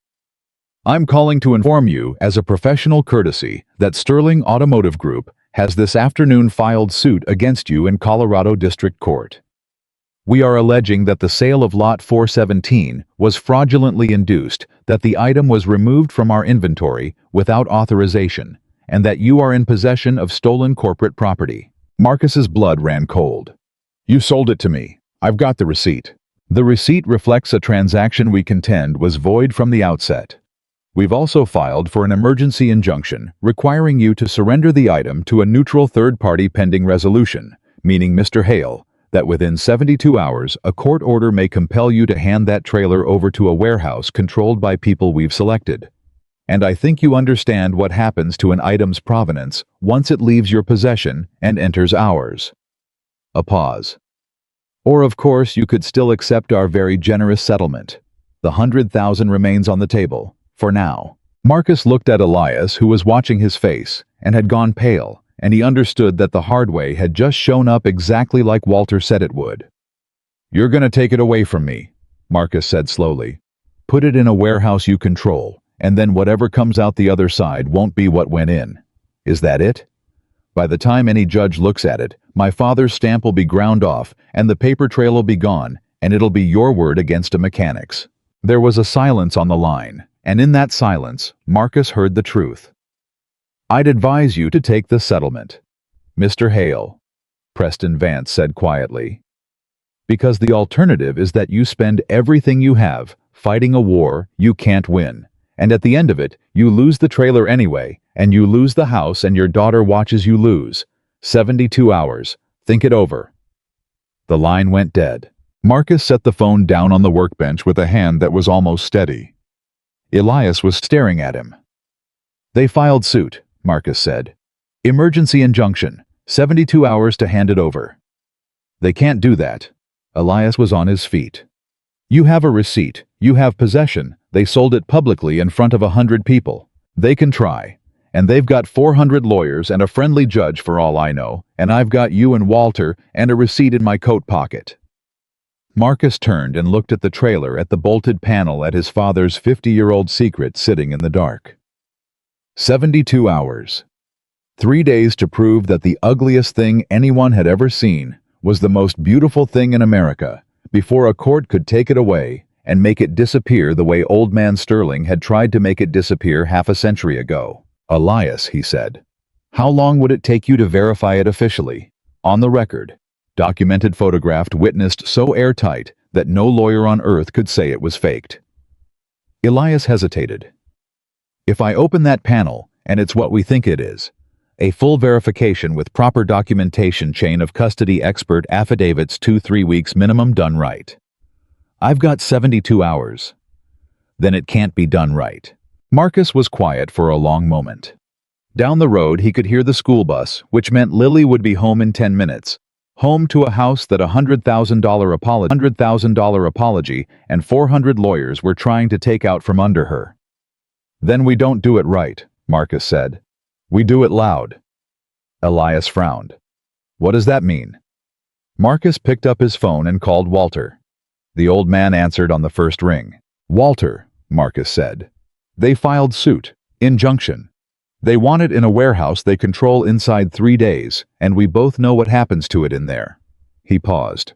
S1: "I'm calling to inform you, as a professional courtesy, that Sterling Automotive Group has this afternoon filed suit against you in Colorado District Court. We are alleging that the sale of Lot 417 was fraudulently induced, that the item was removed from our inventory without authorization, and that you are in possession of stolen corporate property." Marcus's blood ran cold. "You sold it to me. I've got the receipt." "The receipt reflects a transaction we contend was void from the outset. We've also filed for an emergency injunction requiring you to surrender the item to a neutral third party pending resolution, meaning, Mr. Hale, that within 72 hours, a court order may compel you to hand that trailer over to a warehouse controlled by people we've selected. And I think you understand what happens to an item's provenance once it leaves your possession and enters ours." A pause. "Or of course you could still accept our very generous settlement. The $100,000 remains on the table, for now." Marcus looked at Elias, who was watching his face, and had gone pale, and he understood that the hard way had just shown up exactly like Walter said it would. "You're going to take it away from me," Marcus said slowly. "Put it in a warehouse you control, and then whatever comes out the other side won't be what went in. Is that it? By the time any judge looks at it, my father's stamp will be ground off, and the paper trail will be gone, and it'll be your word against a mechanic's." There was a silence on the line, and in that silence, Marcus heard the truth. "I'd advise you to take the settlement, Mr. Hale," Preston Vance said quietly. "Because the alternative is that you spend everything you have fighting a war you can't win, and at the end of it, you lose the trailer anyway, and you lose the house and your daughter watches you lose. 72 hours. Think it over." The line went dead. Marcus set the phone down on the workbench with a hand that was almost steady. Elias was staring at him. "They filed suit," Marcus said. "Emergency injunction, 72 hours to hand it over." "They can't do that." Elias was on his feet. You have a receipt. You have possession. They sold it publicly in front of 100 people. They can try. And they've got 400 lawyers and a friendly judge for all I know, and I've got you and Walter and a receipt in my coat pocket. Marcus turned and looked at the trailer at the bolted panel at his father's 50-year-old secret sitting in the dark. 72 hours. 3 days to prove that the ugliest thing anyone had ever seen was the most beautiful thing in America, before a court could take it away and make it disappear the way Old Man Sterling had tried to make it disappear half a century ago. Elias, he said, how long would it take you to verify it officially? On the record, documented, photographed, witnessed, so airtight that no lawyer on earth could say it was faked. Elias hesitated. If I open that panel, and it's what we think it is, a full verification with proper documentation, chain of custody, expert affidavits, 2-3 weeks minimum, done right. I've got 72 hours. Then it can't be done right. Marcus was quiet for a long moment. Down the road he could hear the school bus, which meant Lily would be home in 10 minutes. Home to a house that $100,000 apology and 400 lawyers were trying to take out from under her. Then we don't do it right, Marcus said. We do it loud. Elias frowned. What does that mean? Marcus picked up his phone and called Walter. The old man answered on the first ring. Walter, Marcus said. They filed suit. Injunction. They want it in a warehouse they control inside 3 days, and we both know what happens to it in there. He paused.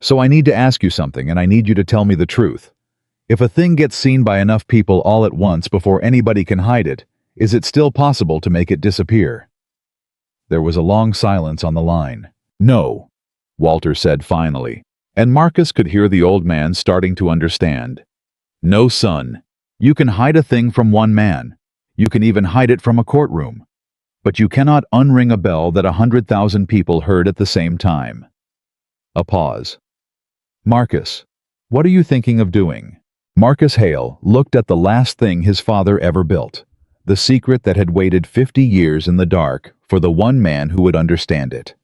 S1: So I need to ask you something, and I need you to tell me the truth. If a thing gets seen by enough people all at once before anybody can hide it, is it still possible to make it disappear? There was a long silence on the line. No, Walter said finally, and Marcus could hear the old man starting to understand. No, son. You can hide a thing from one man. You can even hide it from a courtroom. But you cannot unring a bell that 100,000 people heard at the same time. A pause. Marcus, what are you thinking of doing? Marcus Hale looked at the last thing his father ever built, the secret that had waited 50 years in the dark for the one man who would understand it.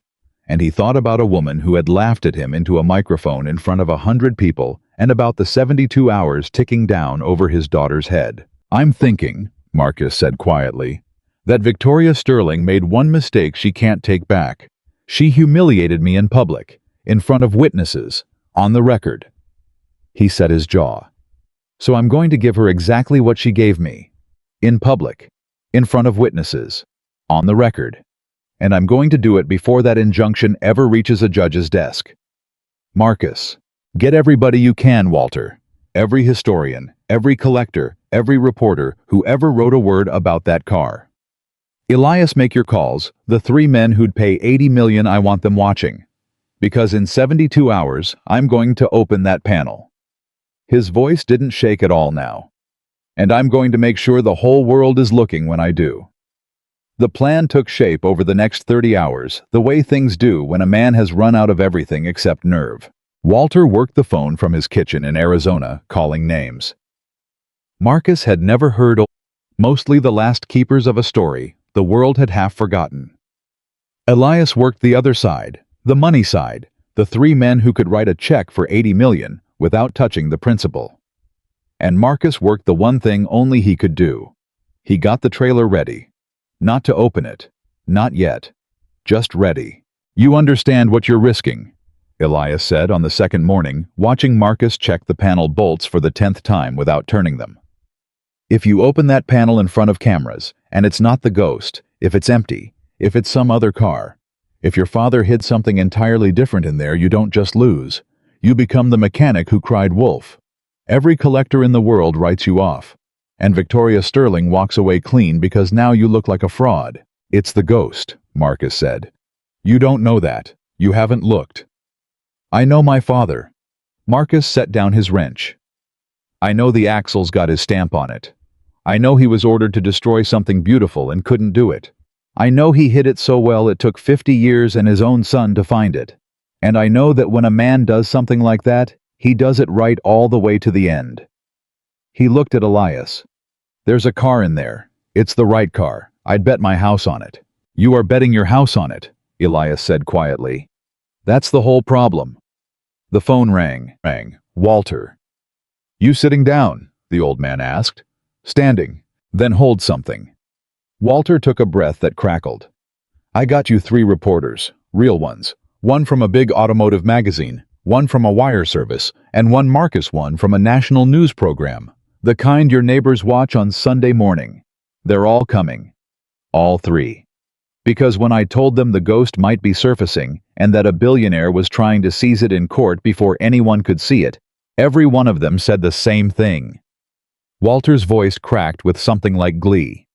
S1: And he thought about a woman who had laughed at him into a microphone in front of 100 people and about the 72 hours ticking down over his daughter's head. I'm thinking, Marcus said quietly, that Victoria Sterling made one mistake she can't take back. She humiliated me in public, in front of witnesses, on the record. He set his jaw. So I'm going to give her exactly what she gave me. In public, in front of witnesses, on the record. And I'm going to do it before that injunction ever reaches a judge's desk. Marcus, get everybody you can, Walter. Every historian, every collector, every reporter who ever wrote a word about that car. Elias, make your calls, the 3 men who'd pay $80 million. I want them watching. Because in 72 hours, I'm going to open that panel. His voice didn't shake at all now. And I'm going to make sure the whole world is looking when I do. The plan took shape over the next 30 hours, the way things do when a man has run out of everything except nerve. Walter worked the phone from his kitchen in Arizona, calling names. Marcus had never heard mostly the last keepers of a story the world had half forgotten. Elias worked the other side, the money side, the 3 men who could write a check for $80 million without touching the principal. And Marcus worked the one thing only he could do. He got the trailer ready. Not to open it. Not yet. Just ready. You understand what you're risking, Elias said on the second morning, watching Marcus check the panel bolts for the 10th time without turning them. If you open that panel in front of cameras, and it's not the ghost, if it's empty, if it's some other car, if your father hid something entirely different in there, you don't just lose. You become the mechanic who cried wolf. Every collector in the world writes you off. And Victoria Sterling walks away clean because now you look like a fraud. It's the ghost, Marcus said. You don't know that. You haven't looked. I know my father. Marcus set down his wrench. I know the axle's got his stamp on it. I know he was ordered to destroy something beautiful and couldn't do it. I know he hid it so well it took 50 years and his own son to find it. And I know that when a man does something like that, he does it right all the way to the end. He looked at Elias. There's a car in there. It's the right car. I'd bet my house on it. You are betting your house on it, Elias said quietly. That's the whole problem. The phone rang. Walter. You sitting down? The old man asked. Standing. Then hold something. Walter took a breath that crackled. I got you 3 reporters, real ones. One from a big automotive magazine, one from a wire service, and one Marcus one from a national news program. The kind your neighbors watch on Sunday morning. They're all coming. All 3. Because when I told them the ghost might be surfacing and that a billionaire was trying to seize it in court before anyone could see it, every one of them said the same thing. Walter's voice cracked with something like glee.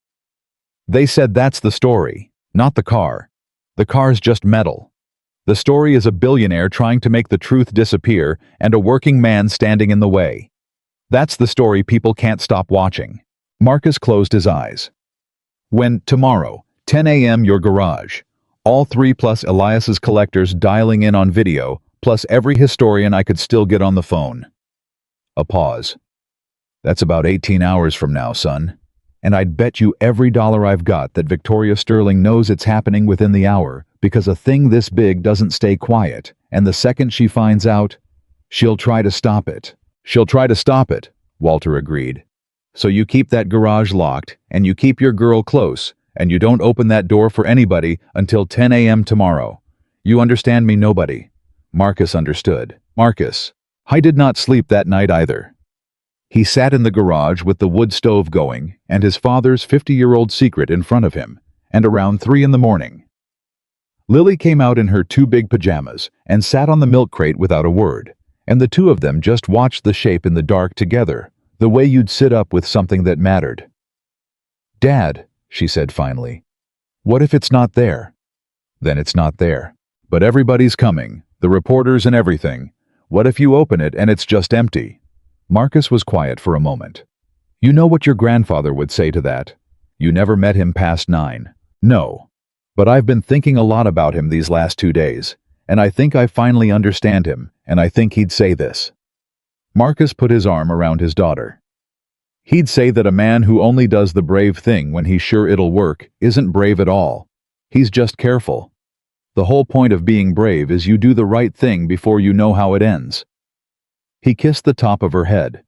S1: They said that's the story, not the car. The car's just metal. The story is a billionaire trying to make the truth disappear and a working man standing in the way. That's the story people can't stop watching. Marcus closed his eyes. When, tomorrow, 10 a.m. your garage. All 3 plus Elias's collectors dialing in on video, plus every historian I could still get on the phone. A pause. That's about 18 hours from now, son. And I'd bet you every dollar I've got that Victoria Sterling knows it's happening within the hour, because a thing this big doesn't stay quiet, and the second she finds out, she'll try to stop it. She'll try to stop it, Walter agreed. So you keep that garage locked, and you keep your girl close, and you don't open that door for anybody until 10 a.m. tomorrow. You understand me, nobody? Marcus understood. Marcus. I did not sleep that night either. He sat in the garage with the wood stove going and his father's 50-year-old secret in front of him, and around 3 in the morning. Lily came out in her 2 big pajamas and sat on the milk crate without a word, and the 2 of them just watched the shape in the dark together, the way you'd sit up with something that mattered. Dad, she said finally, what if it's not there? Then it's not there. But everybody's coming, the reporters and everything. What if you open it and it's just empty? Marcus was quiet for a moment. You know what your grandfather would say to that? You never met him past 9. No. But I've been thinking a lot about him these last 2 days, and I think I finally understand him, and I think he'd say this. Marcus put his arm around his daughter. He'd say that a man who only does the brave thing when he's sure it'll work isn't brave at all. He's just careful. The whole point of being brave is you do the right thing before you know how it ends. He kissed the top of her head.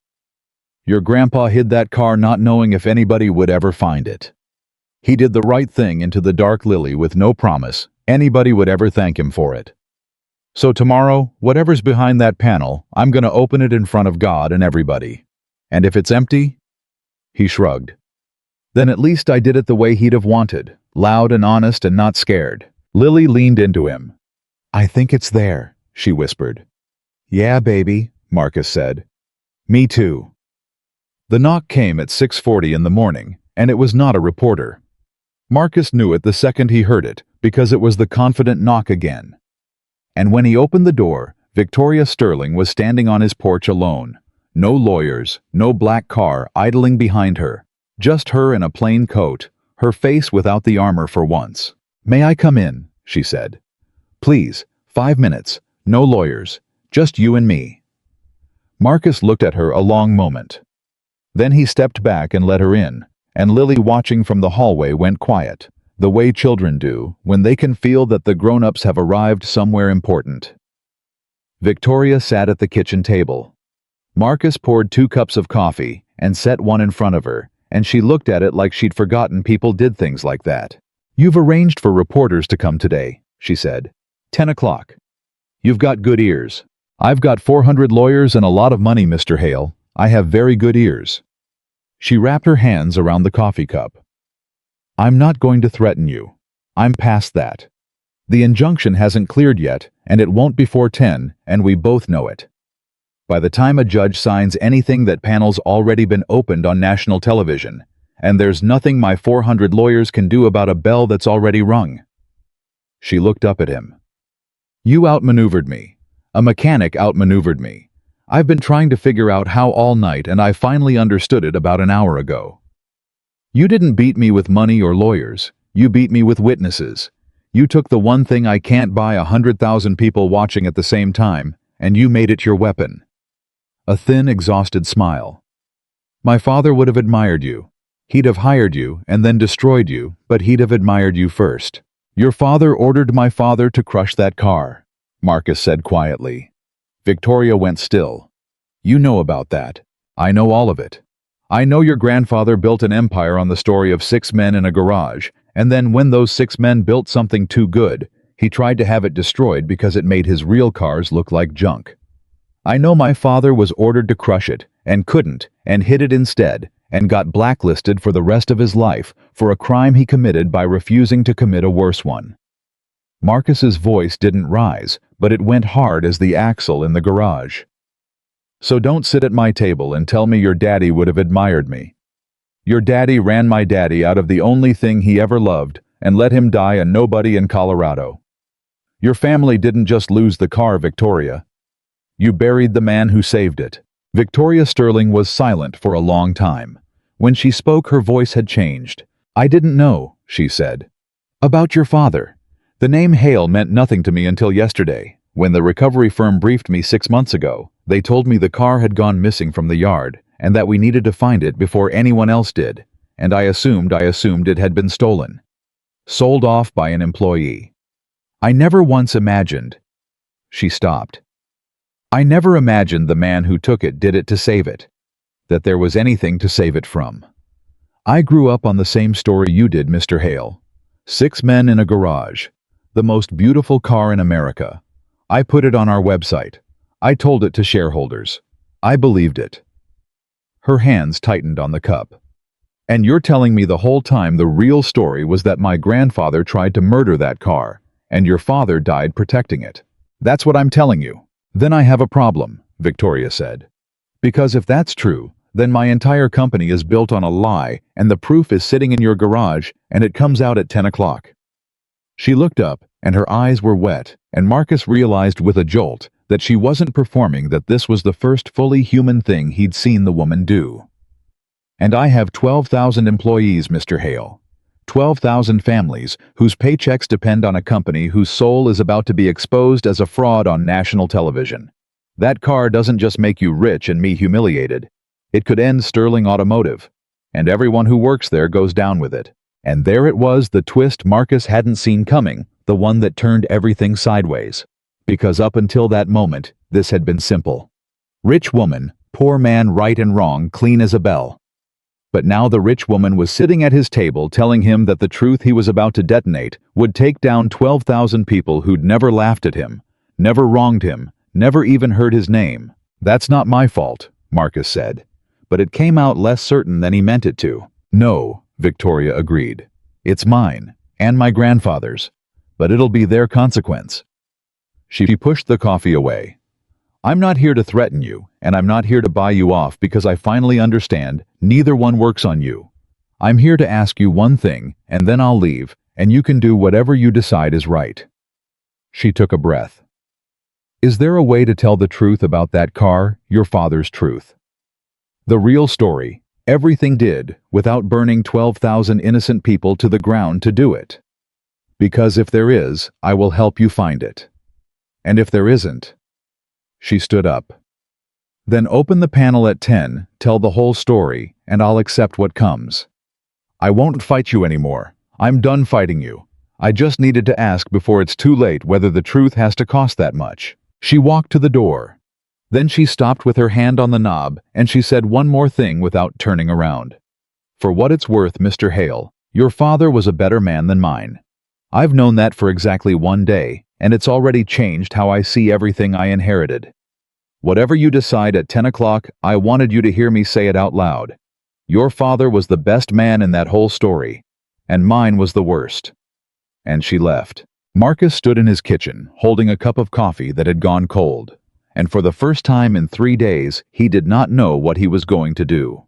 S1: Your grandpa hid that car not knowing if anybody would ever find it. He did the right thing into the dark, Lily, with no promise anybody would ever thank him for it. So tomorrow, whatever's behind that panel, I'm gonna open it in front of God and everybody. And if it's empty? He shrugged. Then at least I did it the way he'd have wanted, loud and honest and not scared. Lily leaned into him. I think it's there, she whispered. Yeah, baby, Marcus said. Me too. The knock came at 6:40 in the morning, and it was not a reporter. Marcus knew it the second he heard it, because it was the confident knock again. And when he opened the door, Victoria Sterling was standing on his porch alone. No lawyers, no black car idling behind her. Just her in a plain coat, her face without the armor for once. May I come in? She said. Please, 5 minutes, no lawyers, just you and me. Marcus looked at her a long moment. Then he stepped back and let her in, and Lily, watching from the hallway, went quiet, the way children do when they can feel that the grown-ups have arrived somewhere important. Victoria sat at the kitchen table. Marcus poured 2 cups of coffee and set one in front of her, and she looked at it like she'd forgotten people did things like that. You've arranged for reporters to come today, she said. 10 o'clock. You've got good ears. I've got 400 lawyers and a lot of money, Mr. Hale. I have very good ears. She wrapped her hands around the coffee cup. I'm not going to threaten you. I'm past that. The injunction hasn't cleared yet, and it won't before 10, and we both know it. By the time a judge signs anything, that panel's already been opened on national television, and there's nothing my 400 lawyers can do about a bell that's already rung. She looked up at him. You outmaneuvered me. A mechanic outmaneuvered me. I've been trying to figure out how all night, and I finally understood it about an hour ago. You didn't beat me with money or lawyers. You beat me with witnesses. You took the one thing I can't buy 100,000 people watching at the same time, and you made it your weapon. A thin, exhausted smile. My father would have admired you. He'd have hired you and then destroyed you, but he'd have admired you first. Your father ordered my father to crush that car, Marcus said quietly. Victoria went still. You know about that. I know all of it. I know your grandfather built an empire on the story of 6 men in a garage, and then when those 6 men built something too good, he tried to have it destroyed because it made his real cars look like junk. I know my father was ordered to crush it, and couldn't, and hid it instead, and got blacklisted for the rest of his life for a crime he committed by refusing to commit a worse one. Marcus's voice didn't rise, but it went hard as the axle in the garage. So don't sit at my table and tell me your daddy would have admired me. Your daddy ran my daddy out of the only thing he ever loved and let him die a nobody in Colorado. Your family didn't just lose the car, Victoria. You buried the man who saved it. Victoria Sterling was silent for a long time. When she spoke, her voice had changed. I didn't know, she said. About your father. The name Hale meant nothing to me until yesterday. When the recovery firm briefed me 6 months ago, they told me the car had gone missing from the yard and that we needed to find it before anyone else did, and I assumed it had been stolen. Sold off by an employee. I never once imagined. She stopped. I never imagined the man who took it did it to save it. That there was anything to save it from. I grew up on the same story you did, Mr. Hale. 6 men in a garage. The most beautiful car in America. I put it on our website. I told it to shareholders. I believed it. Her hands tightened on the cup. And you're telling me the whole time the real story was that my grandfather tried to murder that car, and your father died protecting it. That's what I'm telling you. Then I have a problem, Victoria said. Because if that's true, then my entire company is built on a lie, and the proof is sitting in your garage, and it comes out at 10 o'clock. She looked up, and her eyes were wet, and Marcus realized with a jolt that she wasn't performing, that this was the first fully human thing he'd seen the woman do. And I have 12,000 employees, Mr. Hale. 12,000 families whose paychecks depend on a company whose soul is about to be exposed as a fraud on national television. That car doesn't just make you rich and me humiliated. It could end Sterling Automotive. And everyone who works there goes down with it. And there it was, the twist Marcus hadn't seen coming, the one that turned everything sideways. Because up until that moment, this had been simple. Rich woman, poor man, right and wrong, clean as a bell. But now the rich woman was sitting at his table telling him that the truth he was about to detonate would take down 12,000 people who'd never laughed at him, never wronged him, never even heard his name. That's not my fault, Marcus said. But it came out less certain than he meant it to. No, Victoria agreed. It's mine, and my grandfather's. But it'll be their consequence. She pushed the coffee away. I'm not here to threaten you, and I'm not here to buy you off because I finally understand neither one works on you. I'm here to ask you one thing, and then I'll leave, and you can do whatever you decide is right. She took a breath. Is there a way to tell the truth about that car, your father's truth? The real story, everything did, without burning 12,000 innocent people to the ground to do it. Because if there is, I will help you find it. And if there isn't... She stood up. Then open the panel at 10, tell the whole story, and I'll accept what comes. I won't fight you anymore. I'm done fighting you. I just needed to ask before it's too late whether the truth has to cost that much. She walked to the door. Then she stopped with her hand on the knob, and she said one more thing without turning around. For what it's worth, Mr. Hale, your father was a better man than mine. I've known that for exactly 1 day, and it's already changed how I see everything I inherited. Whatever you decide at 10 o'clock, I wanted you to hear me say it out loud. Your father was the best man in that whole story, and mine was the worst. And she left. Marcus stood in his kitchen, holding a cup of coffee that had gone cold, and for the first time in 3 days, he did not know what he was going to do.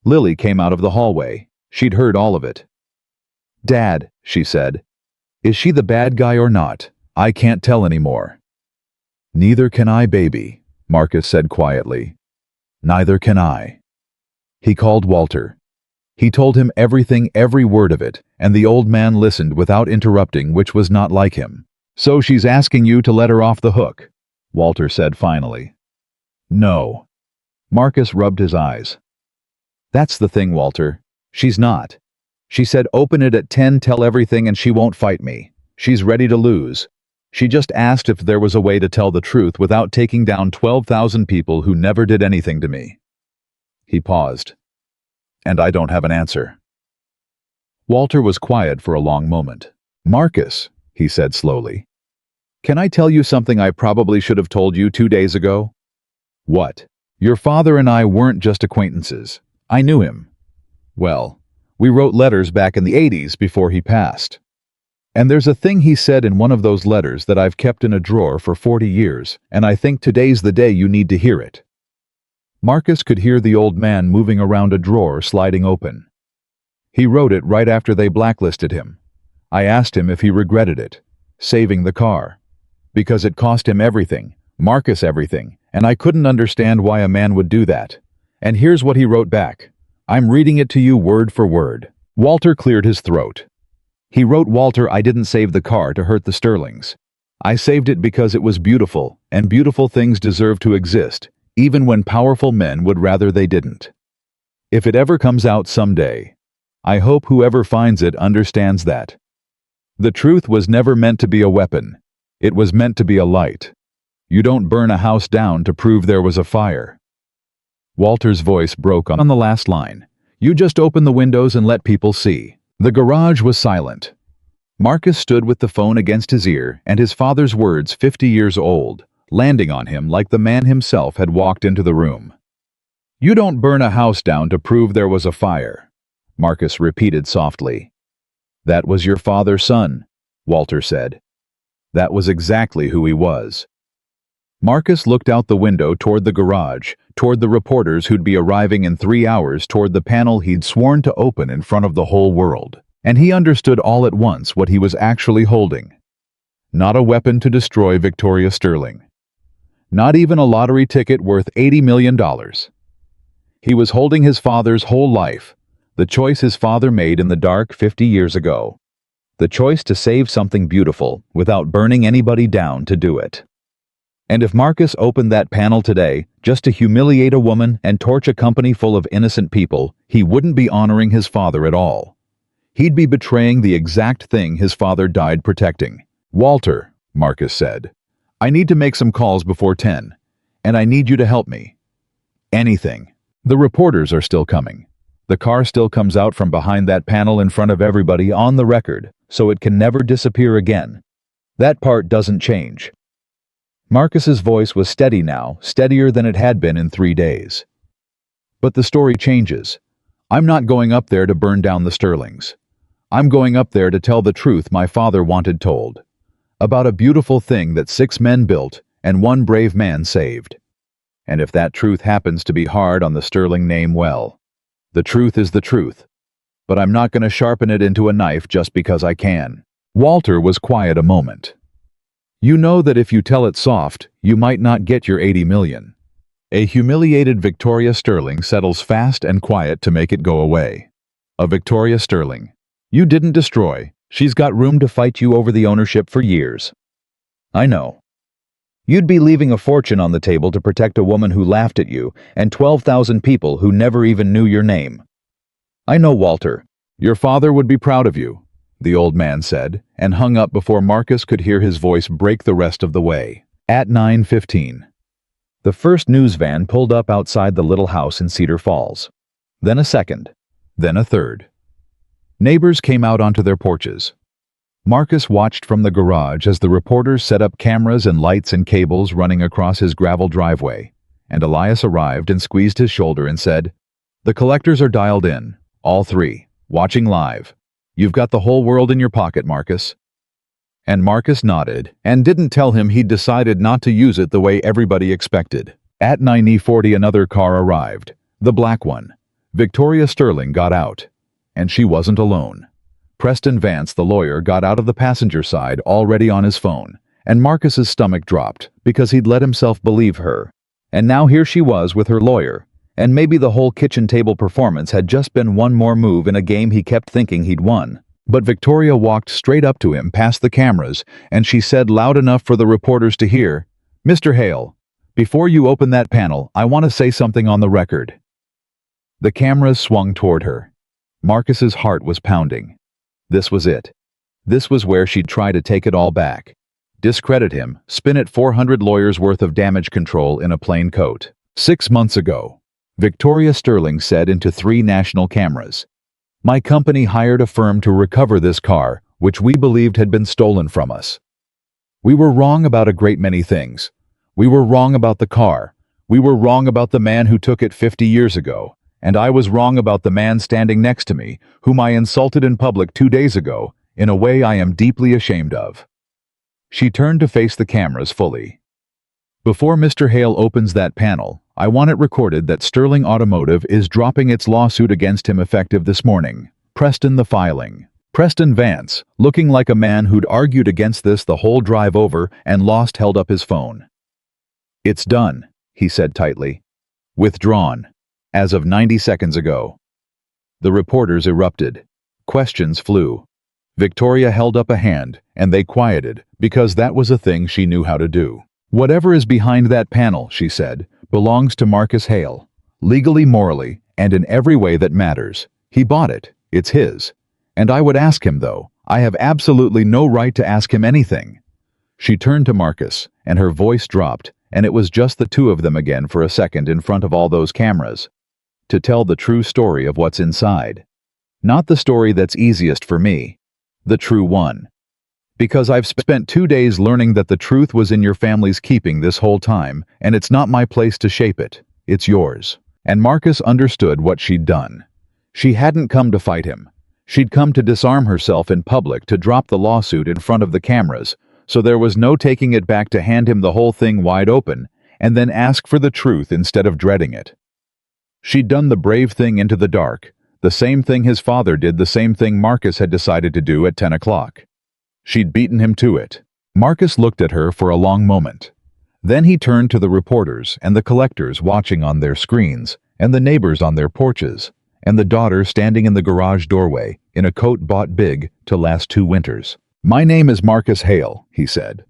S1: Lily came out of the hallway. She'd heard all of it. Dad, she said, is she the bad guy or not? I can't tell anymore. Neither can I, baby, Marcus said quietly. Neither can I. He called Walter. He told him everything, every word of it, and the old man listened without interrupting, which was not like him. So she's asking you to let her off the hook, Walter said finally. No. Marcus rubbed his eyes. That's the thing, Walter. She's not. She said open it at 10, tell everything, and she won't fight me. She's ready to lose. She just asked if there was a way to tell the truth without taking down 12,000 people who never did anything to me. He paused. And I don't have an answer. Walter was quiet for a long moment. Marcus, he said slowly. Can I tell you something I probably should have told you 2 days ago? What? Your father and I weren't just acquaintances. I knew him. Well, we wrote letters back in the 80s before he passed. And there's a thing he said in one of those letters that I've kept in a drawer for 40 years, and I think today's the day you need to hear it. Marcus could hear the old man moving around a drawer sliding open. He wrote it right after they blacklisted him. I asked him if he regretted it, saving the car. Because it cost him everything, Marcus everything, and I couldn't understand why a man would do that. And here's what he wrote back. I'm reading it to you word for word. Walter cleared his throat. He wrote, Walter, I didn't save the car to hurt the Sterlings. I saved it because it was beautiful, and beautiful things deserve to exist, even when powerful men would rather they didn't. If it ever comes out someday, I hope whoever finds it understands that. The truth was never meant to be a weapon. It was meant to be a light. You don't burn a house down to prove there was a fire. Walter's voice broke on the last line. You just open the windows and let people see. The garage was silent. Marcus stood with the phone against his ear and his father's words 50 years old, landing on him like the man himself had walked into the room. You don't burn a house down to prove there was a fire, Marcus repeated softly. That was your father's son, Walter said. That was exactly who he was. Marcus looked out the window toward the garage, toward the reporters who'd be arriving in 3 hours, toward the panel he'd sworn to open in front of the whole world. And he understood all at once what he was actually holding. Not a weapon to destroy Victoria Sterling. Not even a lottery ticket worth $80 million. He was holding his father's whole life, the choice his father made in the dark 50 years ago. The choice to save something beautiful without burning anybody down to do it. And if Marcus opened that panel today just to humiliate a woman and torch a company full of innocent people, he wouldn't be honoring his father at all. He'd be betraying the exact thing his father died protecting. Walter, Marcus said, I need to make some calls before 10, and I need you to help me. Anything. The reporters are still coming. The car still comes out from behind that panel in front of everybody on the record, so it can never disappear again. That part doesn't change. Marcus's voice was steady now, steadier than it had been in 3 days. But the story changes. I'm not going up there to burn down the Sterlings. I'm going up there to tell the truth my father wanted told. About a beautiful thing that 6 men built and 1 brave man saved. And if that truth happens to be hard on the Sterling name, well, the truth is the truth. But I'm not going to sharpen it into a knife just because I can. Walter was quiet a moment. You know that if you tell it soft, you might not get your 80 million. A humiliated Victoria Sterling settles fast and quiet to make it go away. A Victoria Sterling. You didn't destroy. She's got room to fight you over the ownership for years. I know. You'd be leaving a fortune on the table to protect a woman who laughed at you and 12,000 people who never even knew your name. I know, Walter. Your father would be proud of you, the old man said, and hung up before Marcus could hear his voice break the rest of the way. At 9:15. The first news van pulled up outside the little house in Cedar Falls. Then a second. Then a third. Neighbors came out onto their porches. Marcus watched from the garage as the reporters set up cameras and lights and cables running across his gravel driveway, and Elias arrived and squeezed his shoulder and said, The collectors are dialed in, all 3, watching live. You've got the whole world in your pocket, Marcus. And Marcus nodded and didn't tell him he'd decided not to use it the way everybody expected. At 9:40 another car arrived, the black one. Victoria Sterling got out. And she wasn't alone. Preston Vance, the lawyer, got out of the passenger side already on his phone, and Marcus's stomach dropped because he'd let himself believe her. And now here she was with her lawyer, and maybe the whole kitchen table performance had just been one more move in a game he kept thinking he'd won. But Victoria walked straight up to him past the cameras, and she said loud enough for the reporters to hear, Mr. Hale, before you open that panel, I want to say something on the record. The cameras swung toward her. Marcus's heart was pounding. This was it. This was where she'd try to take it all back. discredit him, spin it 400 lawyers worth of damage control in a plain coat. 6 months ago, Victoria Sterling said into 3 national cameras, "My company hired a firm to recover this car, which we believed had been stolen from us. We were wrong about a great many things. We were wrong about the car. We were wrong about the man who took it 50 years ago. And I was wrong about the man standing next to me, whom I insulted in public 2 days ago, in a way I am deeply ashamed of." She turned to face the cameras fully. "Before Mr. Hale opens that panel, I want it recorded that Sterling Automotive is dropping its lawsuit against him effective this morning. Preston the filing." Preston Vance, looking like a man who'd argued against this the whole drive over and lost, held up his phone. "It's done," he said tightly. "Withdrawn. As of 90 seconds ago." The reporters erupted. Questions flew. Victoria held up a hand, and they quieted, because that was a thing she knew how to do. "Whatever is behind that panel," she said, "belongs to Marcus Hale. Legally, morally, and in every way that matters. He bought it. It's his. And I would ask him, though. I have absolutely no right to ask him anything." She turned to Marcus, and her voice dropped, and it was just the two of them again for a second in front of all those cameras. To tell the true story of what's inside. Not the story that's easiest for me. The true one. Because I've spent 2 days learning that the truth was in your family's keeping this whole time, and it's not my place to shape it. It's yours. And Marcus understood what she'd done. She hadn't come to fight him. She'd come to disarm herself in public, to drop the lawsuit in front of the cameras, so there was no taking it back, to hand him the whole thing wide open, and then ask for the truth instead of dreading it. She'd done the brave thing into the dark, the same thing his father did, the same thing Marcus had decided to do at 10 o'clock. She'd beaten him to it. Marcus looked at her for a long moment. Then he turned to the reporters and the collectors watching on their screens, and the neighbors on their porches, and the daughter standing in the garage doorway in a coat bought big to last 2 winters. "My name is Marcus Hale," he said.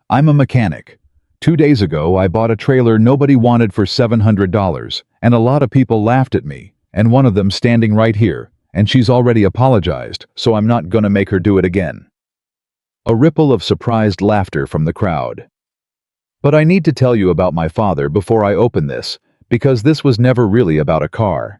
S1: "I'm a mechanic. 2 days ago I bought a trailer nobody wanted for $700, and a lot of people laughed at me, and one of them standing right here, and she's already apologized, so I'm not gonna make her do it again." A ripple of surprised laughter from the crowd. "But I need to tell you about my father before I open this, because this was never really about a car.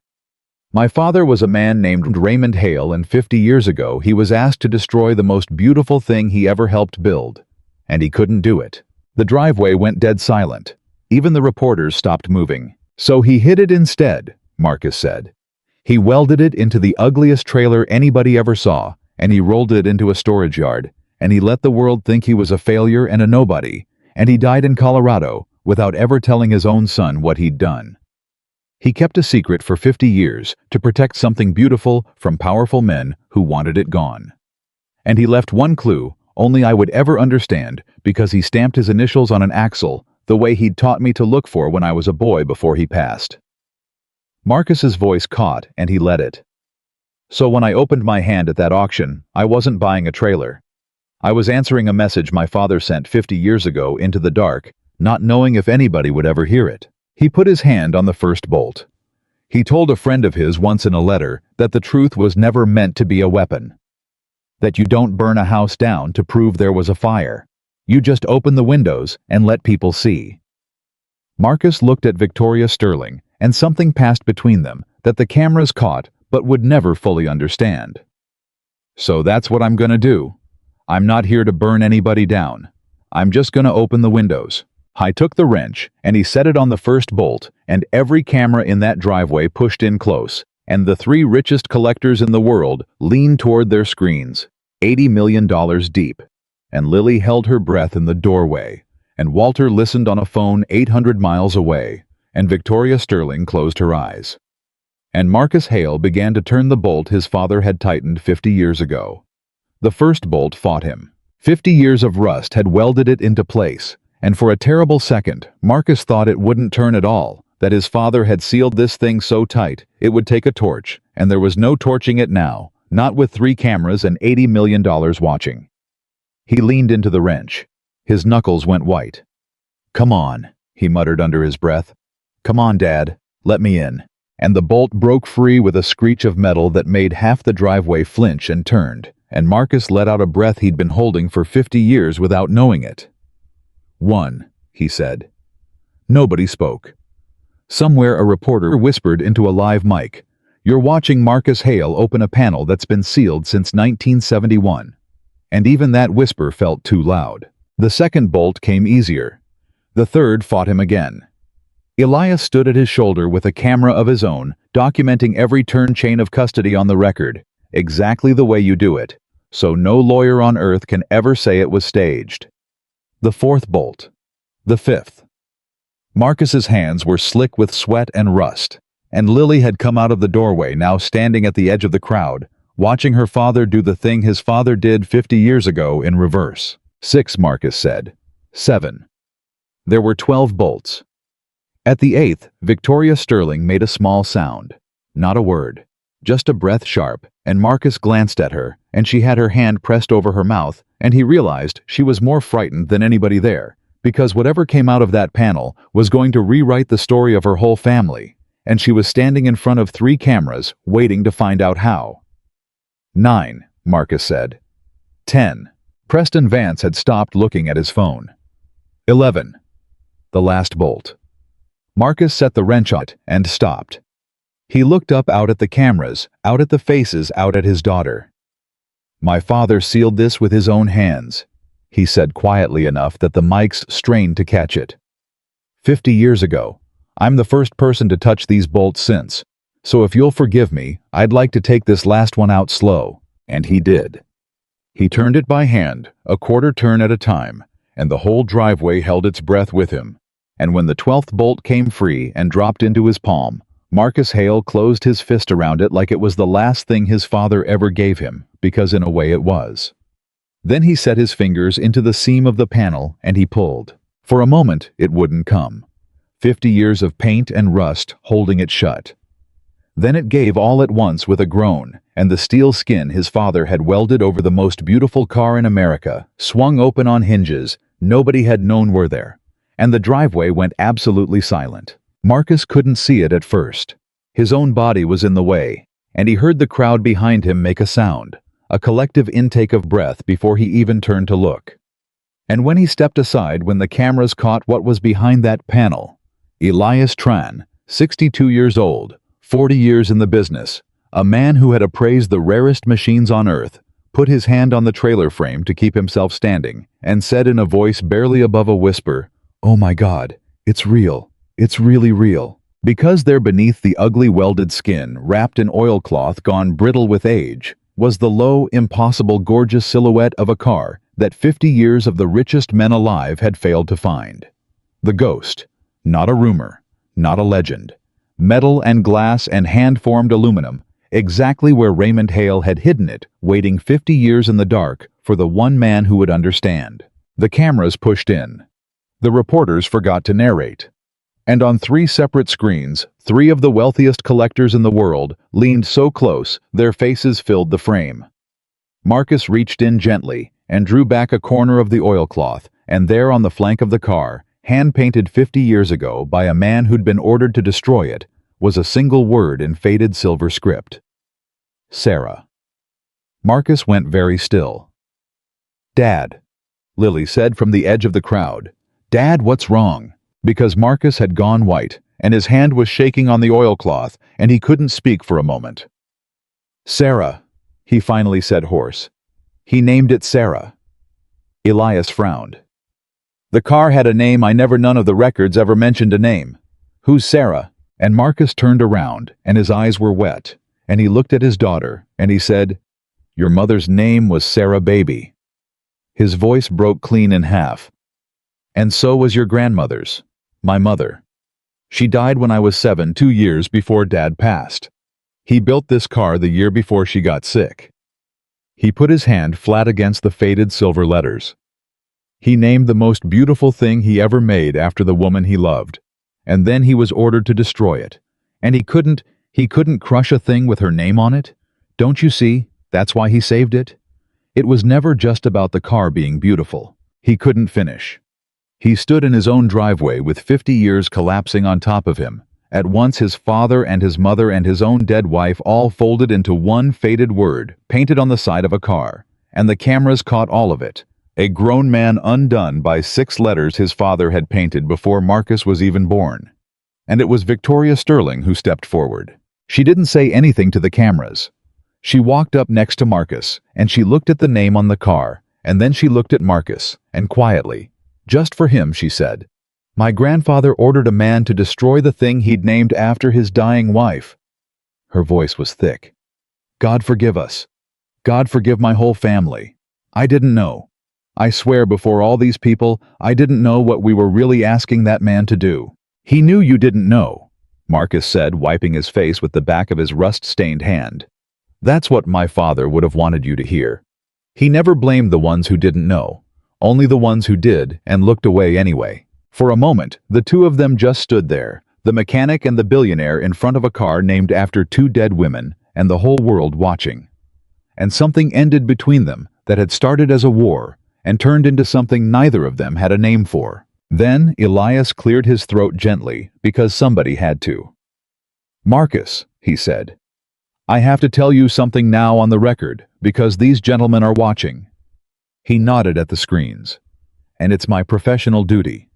S1: My father was a man named Raymond Hale, and 50 years ago he was asked to destroy the most beautiful thing he ever helped build, and he couldn't do it. The driveway went dead silent. Even the reporters stopped moving. So he hid it instead," Marcus said. "He welded it into the ugliest trailer anybody ever saw, and he rolled it into a storage yard, and he let the world think he was a failure and a nobody, and he died in Colorado without ever telling his own son what he'd done. He kept a secret for 50 years to protect something beautiful from powerful men who wanted it gone. And he left one clue only I would ever understand, because he stamped his initials on an axle the way he'd taught me to look for when I was a boy before he passed." Marcus's voice caught, and he let it. "So when I opened my hand at that auction, I wasn't buying a trailer. I was answering a message my father sent 50 years ago into the dark, not knowing if anybody would ever hear it." He put his hand on the first bolt. He told a friend of his once in a letter that the truth was never meant to be a weapon. That you don't burn a house down to prove there was a fire. You just open the windows and let people see. Marcus looked at Victoria Sterling, and something passed between them that the cameras caught but would never fully understand. "So that's what I'm gonna do. I'm not here to burn anybody down. I'm just gonna open the windows." I took the wrench, and he set it on the first bolt, and every camera in that driveway pushed in close, and the 3 richest collectors in the world leaned toward their screens, $80 million deep. And Lily held her breath in the doorway, and Walter listened on a phone 800 miles away, and Victoria Sterling closed her eyes. And Marcus Hale began to turn the bolt his father had tightened 50 years ago. The first bolt fought him. 50 years of rust had welded it into place. And for a terrible second, Marcus thought it wouldn't turn at all, that his father had sealed this thing so tight it would take a torch, and there was no torching it now, not with 3 cameras and $80 million watching. He leaned into the wrench. His knuckles went white. "Come on," he muttered under his breath. "Come on, Dad, let me in." And the bolt broke free with a screech of metal that made half the driveway flinch and turned, and Marcus let out a breath he'd been holding for 50 years without knowing it. "One," he said. Nobody spoke. Somewhere a reporter whispered into a live mic, "You're watching Marcus Hale open a panel that's been sealed since 1971. And even that whisper felt too loud. The second bolt came easier. The third fought him again. Elias stood at his shoulder with a camera of his own, documenting every turn chain of custody on the record, exactly the way you do it, so no lawyer on earth can ever say it was staged. The fourth bolt. The fifth. Marcus's hands were slick with sweat and rust, and Lily had come out of the doorway, now standing at the edge of the crowd, watching her father do the thing his father did 50 years ago in reverse. 6, Marcus said. 7. There were 12 bolts. At the 8th, Victoria Sterling made a small sound. Not a word. Just a breath sharp, and Marcus glanced at her, and she had her hand pressed over her mouth, and he realized she was more frightened than anybody there, because whatever came out of that panel was going to rewrite the story of her whole family, and she was standing in front of 3 cameras, waiting to find out how. 9, Marcus said. 10. Preston Vance had stopped looking at his phone. 11. The last bolt. Marcus set the wrench on it and stopped. He looked up, out at the cameras, out at the faces, out at his daughter. "My father sealed this with his own hands," he said quietly enough that the mics strained to catch it. 50 years ago. I'm the first person to touch these bolts since, so if you'll forgive me, I'd like to take this last one out slow." And he did. He turned it by hand, a quarter turn at a time, and the whole driveway held its breath with him. And when the 12th bolt came free and dropped into his palm, Marcus Hale closed his fist around it like it was the last thing his father ever gave him, because in a way it was. Then he set his fingers into the seam of the panel and he pulled. For a moment, it wouldn't come. 50 years of paint and rust holding it shut. Then it gave all at once with a groan, and the steel skin his father had welded over the most beautiful car in America swung open on hinges nobody had known were there, and the driveway went absolutely silent. Marcus couldn't see it at first. His own body was in the way, and he heard the crowd behind him make a sound, a collective intake of breath before he even turned to look. And when he stepped aside, when the cameras caught what was behind that panel, Elias Tran, 62 years old, 40 years in the business, a man who had appraised the rarest machines on earth, put his hand on the trailer frame to keep himself standing, and said in a voice barely above a whisper, "Oh my God, it's real. It's really real." Because there beneath the ugly welded skin, wrapped in oilcloth gone brittle with age, was the low, impossible, gorgeous silhouette of a car that 50 years of the richest men alive had failed to find. The ghost, not a rumor, not a legend. Metal and glass and hand-formed aluminum, exactly where Raymond Hale had hidden it, waiting 50 years in the dark for the one man who would understand. The cameras pushed in. The reporters forgot to narrate. And on 3 separate screens, 3 of the wealthiest collectors in the world leaned so close their faces filled the frame. Marcus reached in gently and drew back a corner of the oilcloth, and there on the flank of the car, hand-painted 50 years ago by a man who'd been ordered to destroy it, was a single word in faded silver script. Sarah. Marcus went very still. "Dad," Lily said from the edge of the crowd. "Dad, what's wrong?" Because Marcus had gone white, and his hand was shaking on the oilcloth, and he couldn't speak for a moment. "Sarah," he finally said hoarse. "He named it Sarah." Elias frowned. "The car had a name. I never, none of the records ever mentioned a name. Who's Sarah?" And Marcus turned around, and his eyes were wet, and he looked at his daughter, and he said, "Your mother's name was Sarah Baby." His voice broke clean in half. "And so was your grandmother's. My mother. She died when I was 7, 2 years before Dad passed. He built this car the year before she got sick." He put his hand flat against the faded silver letters. He named the most beautiful thing he ever made after the woman he loved, and then he was ordered to destroy it. And he couldn't crush a thing with her name on it. Don't you see? That's why he saved it. It was never just about the car being beautiful. He couldn't finish. He stood in his own driveway with 50 years collapsing on top of him, At once his father and his mother and his own dead wife all folded into one faded word, painted on the side of a car, and the cameras caught all of it. A grown man undone by 6 letters his father had painted before Marcus was even born. And it was Victoria Sterling who stepped forward. She didn't say anything to the cameras. She walked up next to Marcus, and she looked at the name on the car, and then she looked at Marcus, and quietly, "Just for him," she said, "my grandfather ordered a man to destroy the thing he'd named after his dying wife." Her voice was thick. "God forgive us. God forgive my whole family. I didn't know. I swear before all these people, I didn't know what we were really asking that man to do." "He knew you didn't know," Marcus said, wiping his face with the back of his rust-stained hand. "That's what my father would have wanted you to hear. He never blamed the ones who didn't know, only the ones who did and looked away anyway." For a moment, the two of them just stood there, the mechanic and the billionaire in front of a car named after 2 dead women, and the whole world watching. And something ended between them that had started as a war and turned into something neither of them had a name for. Then Elias cleared his throat gently because somebody had to. "Marcus," he said, "I have to tell you something now on the record because these gentlemen are watching." He nodded at the screens. "And it's my professional duty.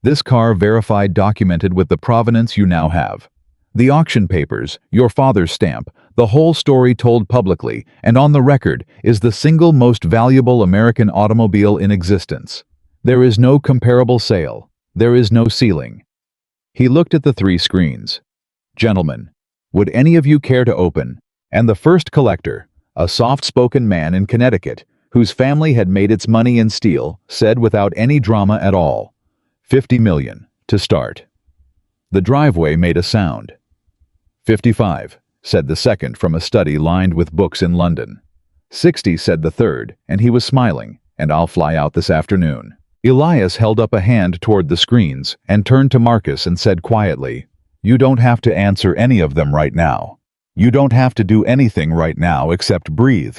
S1: This car verified documented with the provenance you now have. The auction papers, your father's stamp, the whole story told publicly and on the record is the single most valuable American automobile in existence. There is no comparable sale. There is no ceiling." He looked at the 3 screens. "Gentlemen, would any of you care to open?" And the first collector, a soft-spoken man in Connecticut, whose family had made its money in steel, said without any drama at all, "50 million, to start." The driveway made a sound. "55, said the second from a study lined with books in London. 60, said the third, and he was smiling, "and I'll fly out this afternoon." Elias held up a hand toward the screens and turned to Marcus and said quietly, "You don't have to answer any of them right now. You don't have to do anything right now except breathe.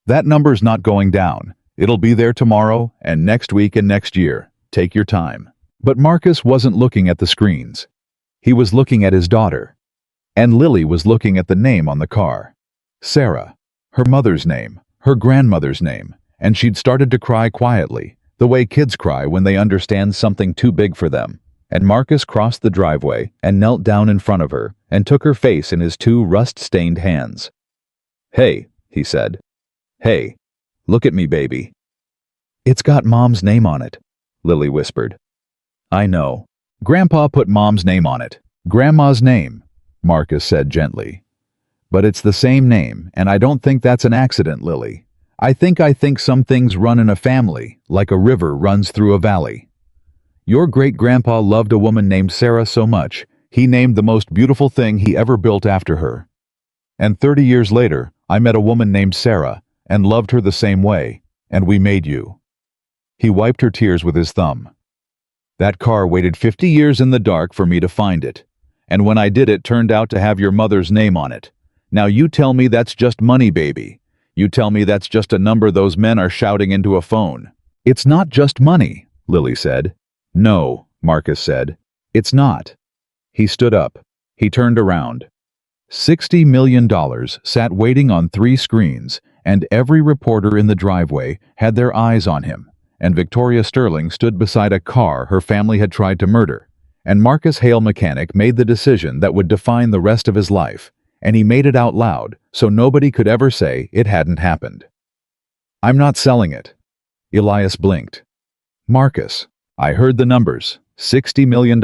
S1: That number's not going down. It'll be there tomorrow and next week and next year. Take your time." But Marcus wasn't looking at the screens. He was looking at his daughter. And Lily was looking at the name on the car. Sarah, her mother's name, her grandmother's name, and she'd started to cry quietly, the way kids cry when they understand something too big for them. And Marcus crossed the driveway and knelt down in front of her and took her face in his 2 rust-stained hands. "Hey," he said. "Hey, look at me, baby." "It's got Mom's name on it," Lily whispered. "I know. Grandpa put Mom's name on it. Grandma's name," Marcus said gently. "But it's the same name, and I don't think that's an accident, Lily. I think some things run in a family, like a river runs through a valley. Your great-grandpa loved a woman named Sarah so much, he named the most beautiful thing he ever built after her. And 30 years later, I met a woman named Sarah, and loved her the same way, and we made you." He wiped her tears with his thumb. "That car waited 50 years in the dark for me to find it. And when I did, it turned out to have your mother's name on it. Now you tell me that's just money, baby. You tell me that's just a number those men are shouting into a phone." "It's not just money," Lily said. "No," Marcus said. "It's not." He stood up. He turned around. $60 million sat waiting on 3 screens, and every reporter in the driveway had their eyes on him, and Victoria Sterling stood beside a car her family had tried to murder, and Marcus Hale mechanic made the decision that would define the rest of his life, and he made it out loud so nobody could ever say it hadn't happened. "I'm not selling it." Elias blinked. "Marcus, I heard the numbers. $60 million.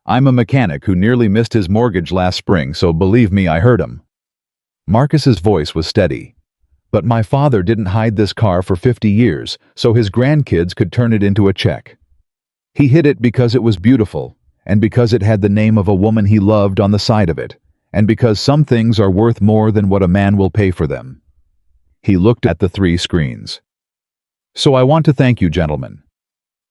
S1: I'm a mechanic who nearly missed his mortgage last spring, so believe me, I heard him." Marcus's voice was steady. "But my father didn't hide this car for 50 years so his grandkids could turn it into a check. He hid it because it was beautiful, and because it had the name of a woman he loved on the side of it, and because some things are worth more than what a man will pay for them." He looked at the 3 screens. "So I want to thank you, gentlemen.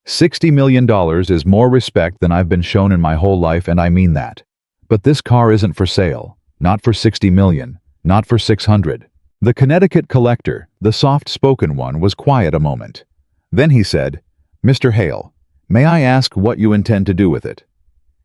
S1: $60 million is more respect than I've been shown in my whole life, and I mean that. But this car isn't for sale. Not for 60 million. Not for 600. The Connecticut collector, the soft-spoken one, was quiet a moment. Then he said, "Mr. Hale, may I ask what you intend to do with it?"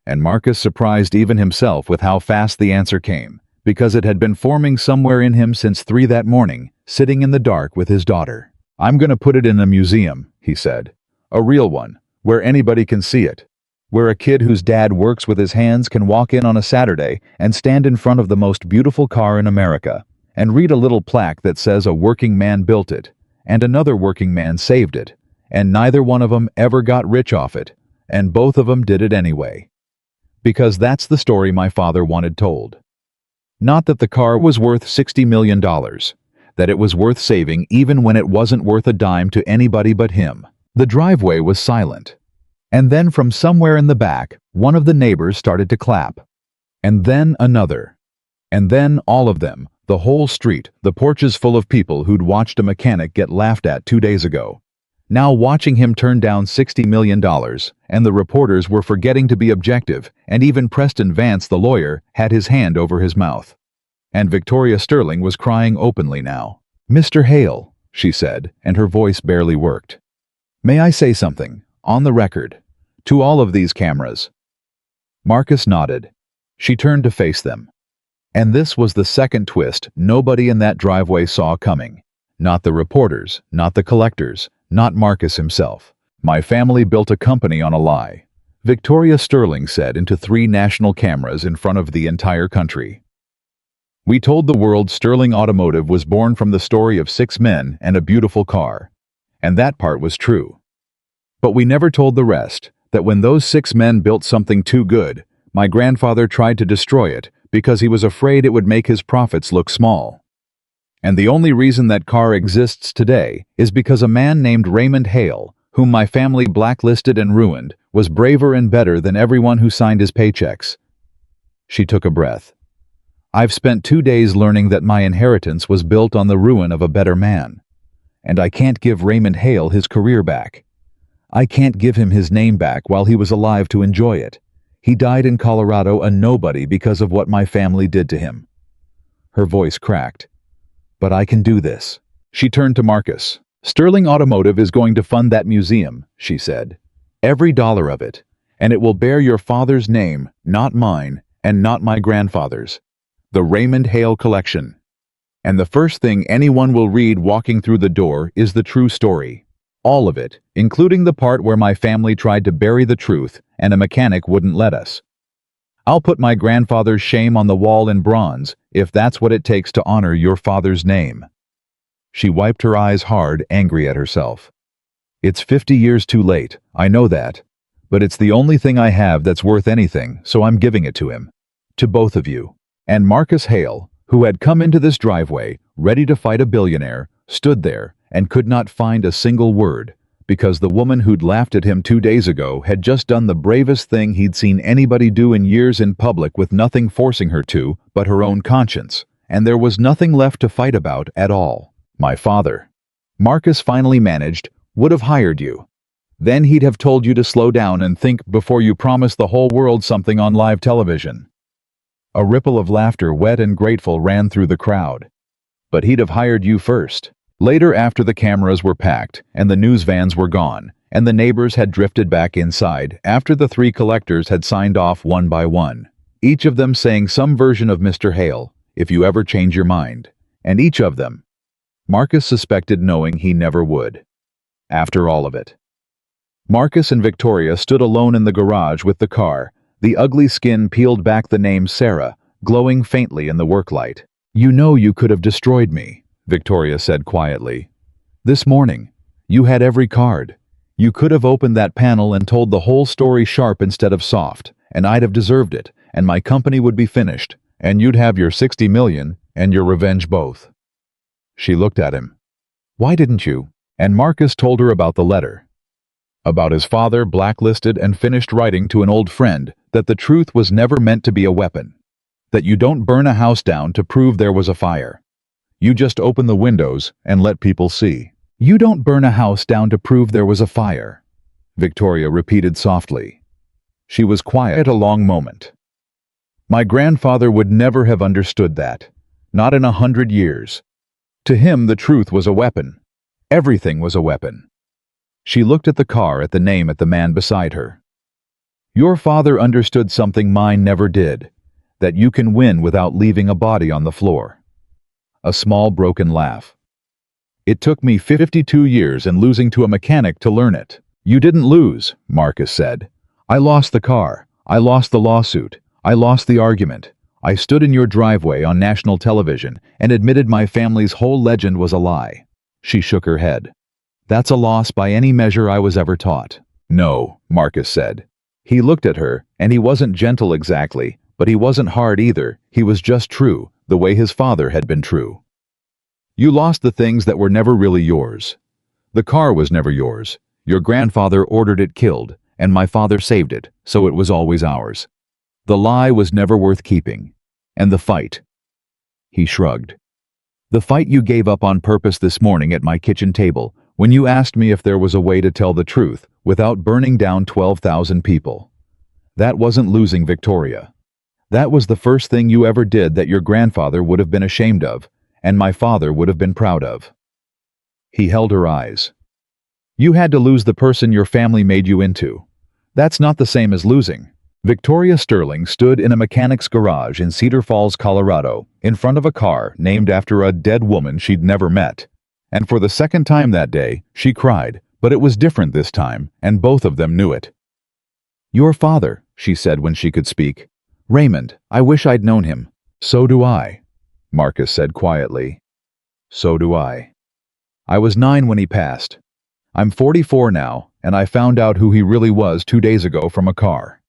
S1: And Marcus surprised even himself with how fast the answer came, because it had been forming somewhere in him since 3 that morning, sitting in the dark with his daughter. "I'm gonna put it in a museum," he said. "A real one, where anybody can see it. Where a kid whose dad works with his hands can walk in on a Saturday and stand in front of the most beautiful car in America and read a little plaque that says a working man built it, and another working man saved it, and neither one of them ever got rich off it, and both of them did it anyway. Because that's the story my father wanted told. Not that the car was worth $60 million, that it was worth saving even when it wasn't worth a dime to anybody but him." The driveway was silent. And then from somewhere in the back, one of the neighbors started to clap. And then another. And then all of them, the whole street, the porches full of people who'd watched a mechanic get laughed at 2 days ago. Now watching him turn down $60 million, and the reporters were forgetting to be objective, and even Preston Vance, the lawyer, had his hand over his mouth. And Victoria Sterling was crying openly now. "Mr. Hale," she said, and her voice barely worked. "May I say something, on the record, to all of these cameras?" Marcus nodded. She turned to face them. And this was the second twist nobody in that driveway saw coming. Not the reporters, not the collectors, not Marcus himself. "My family built a company on a lie," Victoria Sterling said into 3 national cameras in front of the entire country. "We told the world Sterling Automotive was born from the story of 6 men and a beautiful car. And that part was true. But we never told the rest, that when those 6 men built something too good, my grandfather tried to destroy it because he was afraid it would make his profits look small. And the only reason that car exists today is because a man named Raymond Hale, whom my family blacklisted and ruined, was braver and better than everyone who signed his paychecks." She took a breath. "I've spent 2 days learning that my inheritance was built on the ruin of a better man. And I can't give Raymond Hale his career back. I can't give him his name back while he was alive to enjoy it. He died in Colorado a nobody because of what my family did to him." Her voice cracked. "But I can do this." She turned to Marcus. "Sterling Automotive is going to fund that museum," she said. "Every dollar of it. And it will bear your father's name, not mine, and not my grandfather's. The Raymond Hale Collection. And the first thing anyone will read walking through the door is the true story. All of it, including the part where my family tried to bury the truth and a mechanic wouldn't let us. I'll put my grandfather's shame on the wall in bronze if that's what it takes to honor your father's name." She wiped her eyes hard, angry at herself. "It's 50 years too late, I know that. But it's the only thing I have that's worth anything, so I'm giving it to him. To both of you." And Marcus Hale, who had come into this driveway, ready to fight a billionaire, stood there and could not find a single word, because the woman who'd laughed at him 2 days ago had just done the bravest thing he'd seen anybody do in years in public with nothing forcing her to but her own conscience, and there was nothing left to fight about at all. "My father," Marcus finally managed, "would have hired you. Then he'd have told you to slow down and think before you promised the whole world something on live television." A ripple of laughter, wet and grateful, ran through the crowd. "But he'd have hired you first." Later, after the cameras were packed and the news vans were gone and the neighbors had drifted back inside, after the 3 collectors had signed off one by one, each of them saying some version of Mr. Hale, "If you ever change your mind," and each of them, Marcus suspected, knowing he never would. After all of it. Marcus and Victoria stood alone in the garage with the car, the ugly skin peeled back, the name Sarah glowing faintly in the work light. "You know you could have destroyed me," Victoria said quietly. "This morning. You had every card. You could have opened that panel and told the whole story sharp instead of soft, and I'd have deserved it, and my company would be finished, and you'd have your 60 million and your revenge both." She looked at him. "Why didn't you?" And Marcus told her about the letter. About his father, blacklisted and finished writing to an old friend that the truth was never meant to be a weapon. That you don't burn a house down to prove there was a fire. You just open the windows and let people see. "You don't burn a house down to prove there was a fire," Victoria repeated softly. She was quiet a long moment. "My grandfather would never have understood that. Not in 100 years. To him, the truth was a weapon. Everything was a weapon." She looked at the car, at the name, at the man beside her. Your father understood something mine never did, that you can win without leaving a body on the floor. A small broken laugh. It took me 52 years and losing to a mechanic to learn it. You didn't lose, Marcus said. I lost the car. I lost the lawsuit. I lost the argument. I stood in your driveway on national television and admitted my family's whole legend was a lie. She shook her head. That's a loss by any measure I was ever taught. No, Marcus said. He looked at her, and he wasn't gentle exactly, but he wasn't hard either. He was just true, the way his father had been true. You lost the things that were never really yours. The car was never yours. Your grandfather ordered it killed, and my father saved it, so it was always ours. The lie was never worth keeping. And the fight. He shrugged. The fight you gave up on purpose this morning at my kitchen table, when you asked me if there was a way to tell the truth without burning down 12,000 people. That wasn't losing, Victoria. That was the first thing you ever did that your grandfather would have been ashamed of, and my father would have been proud of. He held her eyes. You had to lose the person your family made you into. That's not the same as losing. Victoria Sterling stood in a mechanic's garage in Cedar Falls, Colorado, in front of a car named after a dead woman she'd never met. And for the second time that day, she cried, but it was different this time, and both of them knew it. Your father, she said when she could speak. Raymond, I wish I'd known him. So do I, Marcus said quietly. So do I. I was 9 when he passed. I'm 44 now, and I found out who he really was 2 days ago from a car.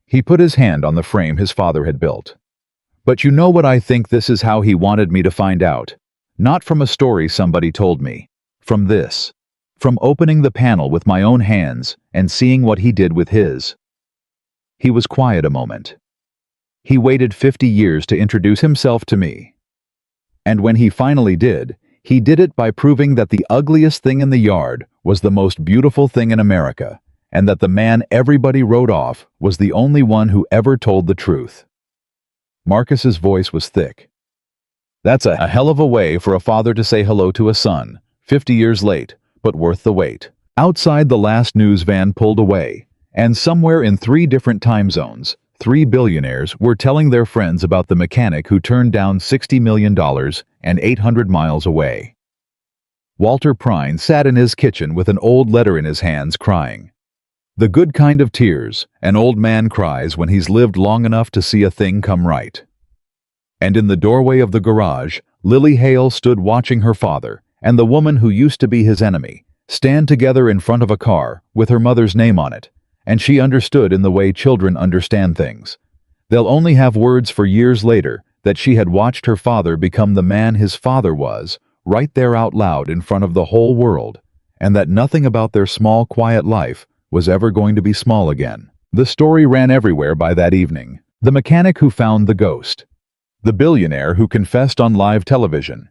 S1: He put his hand on the frame his father had built. But you know what, I think this is how he wanted me to find out. Not from a story somebody told me. From this. From opening the panel with my own hands and seeing what he did with his. He was quiet a moment. He waited 50 years to introduce himself to me. And when he finally did, he did it by proving that the ugliest thing in the yard was the most beautiful thing in America, and that the man everybody wrote off was the only one who ever told the truth. Marcus's voice was thick. That's a hell of a way for a father to say hello to a son, 50 years late, but worth the wait. Outside, the last news van pulled away, and somewhere in 3 different time zones, 3 billionaires were telling their friends about the mechanic who turned down $60 million and 800 miles away. Walter Prine sat in his kitchen with an old letter in his hands, crying. The good kind of tears an old man cries when he's lived long enough to see a thing come right. And in the doorway of the garage, Lily Hale stood watching her father and the woman who used to be his enemy stand together in front of a car with her mother's name on it, and she understood in the way children understand things. They'll only have words for years later that she had watched her father become the man his father was, right there out loud in front of the whole world, and that nothing about their small, quiet life was ever going to be small again. The story ran everywhere by that evening. The mechanic who found the ghost. The billionaire who confessed on live television.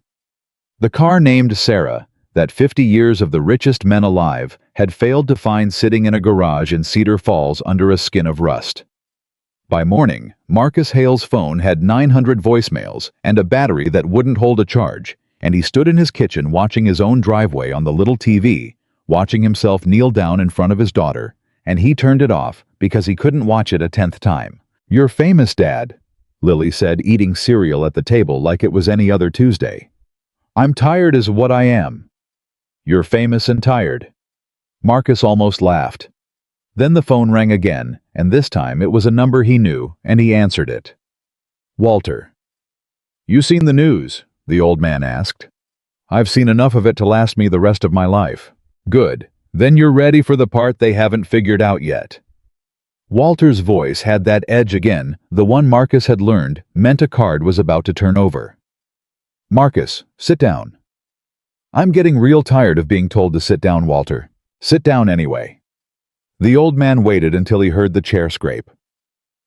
S1: The car named Sarah, that 50 years of the richest men alive had failed to find sitting in a garage in Cedar Falls under a skin of rust. By morning, Marcus Hale's phone had 900 voicemails and a battery that wouldn't hold a charge, and he stood in his kitchen watching his own driveway on the little TV, watching himself kneel down in front of his daughter, and he turned it off because he couldn't watch it a 10th time. You're famous, Dad, Lily said, eating cereal at the table like it was any other Tuesday. I'm tired is what I am. You're famous and tired. Marcus almost laughed. Then the phone rang again, and this time it was a number he knew, and he answered it. Walter. You seen the news? The old man asked. I've seen enough of it to last me the rest of my life. Good. Then you're ready for the part they haven't figured out yet. Walter's voice had that edge again, the one Marcus had learned meant a card was about to turn over. Marcus, sit down. I'm getting real tired of being told to sit down, Walter. Sit down anyway. The old man waited until he heard the chair scrape.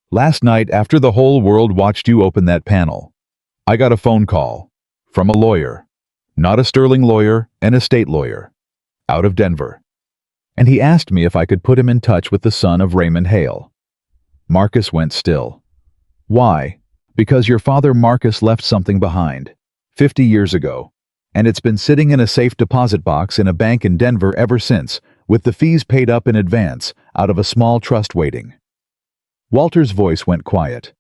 S1: Last night, after the whole world watched you open that panel, I got a phone call from a lawyer. Not a Sterling lawyer, an estate lawyer. Out of Denver. And he asked me if I could put him in touch with the son of Raymond Hale. Marcus went still. Why? Because your father Marcus left something behind, 50 years ago, and it's been sitting in a safe deposit box in a bank in Denver ever since, with the fees paid up in advance, out of a small trust waiting. Walter's voice went quiet.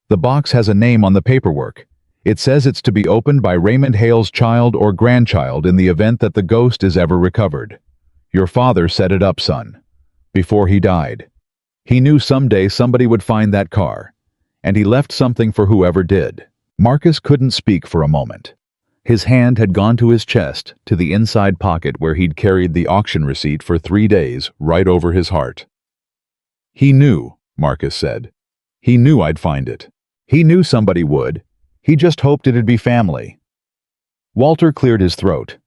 S1: The box has a name on the paperwork. It says it's to be opened by Raymond Hale's child or grandchild in the event that the ghost is ever recovered. Your father set it up, son. Before he died. He knew someday somebody would find that car. And he left something for whoever did. Marcus couldn't speak for a moment. His hand had gone to his chest, to the inside pocket where he'd carried the auction receipt for 3 days, right over his heart. He knew, Marcus said. He knew I'd find it. He knew somebody would. He just hoped it'd be family. Walter cleared his throat.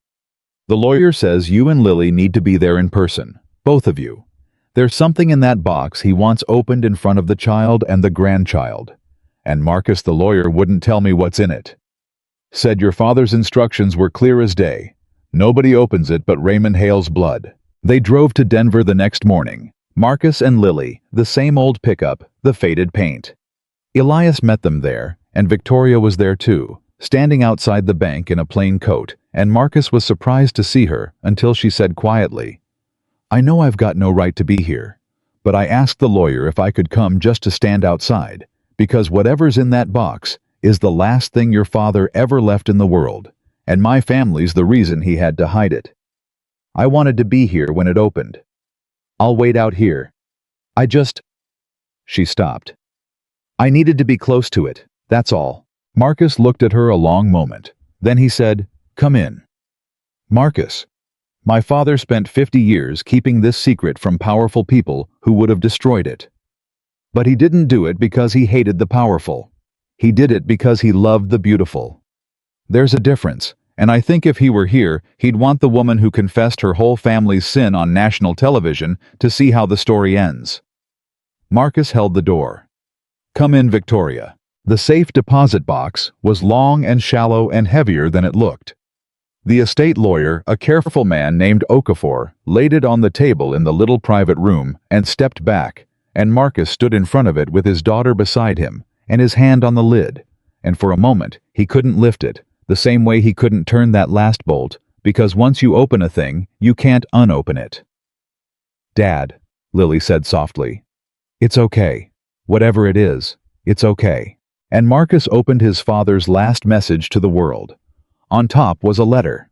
S1: The lawyer says you and Lily need to be there in person, both of you. There's something in that box he wants opened in front of the child and the grandchild. And Marcus the lawyer wouldn't tell me what's in it. Said your father's instructions were clear as day. Nobody opens it but Raymond Hale's blood. They drove to Denver the next morning. Marcus and Lily, the same old pickup, the faded paint. Elias met them there, and Victoria was there too, standing outside the bank in a plain coat, and Marcus was surprised to see her until she said quietly, I know I've got no right to be here, but I asked the lawyer if I could come just to stand outside, because whatever's in that box is the last thing your father ever left in the world, and my family's the reason he had to hide it. I wanted to be here when it opened. I'll wait out here. She stopped. I needed to be close to it, that's all. Marcus looked at her a long moment. Then he said, Come in. Marcus, my father spent 50 years keeping this secret from powerful people who would have destroyed it. But he didn't do it because he hated the powerful. He did it because he loved the beautiful. There's a difference, and I think if he were here, he'd want the woman who confessed her whole family's sin on national television to see how the story ends. Marcus held the door. Come in, Victoria. The safe deposit box was long and shallow and heavier than it looked. The estate lawyer, a careful man named Okafor, laid it on the table in the little private room and stepped back, and Marcus stood in front of it with his daughter beside him and his hand on the lid, and for a moment he couldn't lift it, the same way he couldn't turn that last bolt, because once you open a thing, you can't unopen it. Dad, Lily said softly. It's okay. Whatever it is, it's okay. And Marcus opened his father's last message to the world. On top was a letter.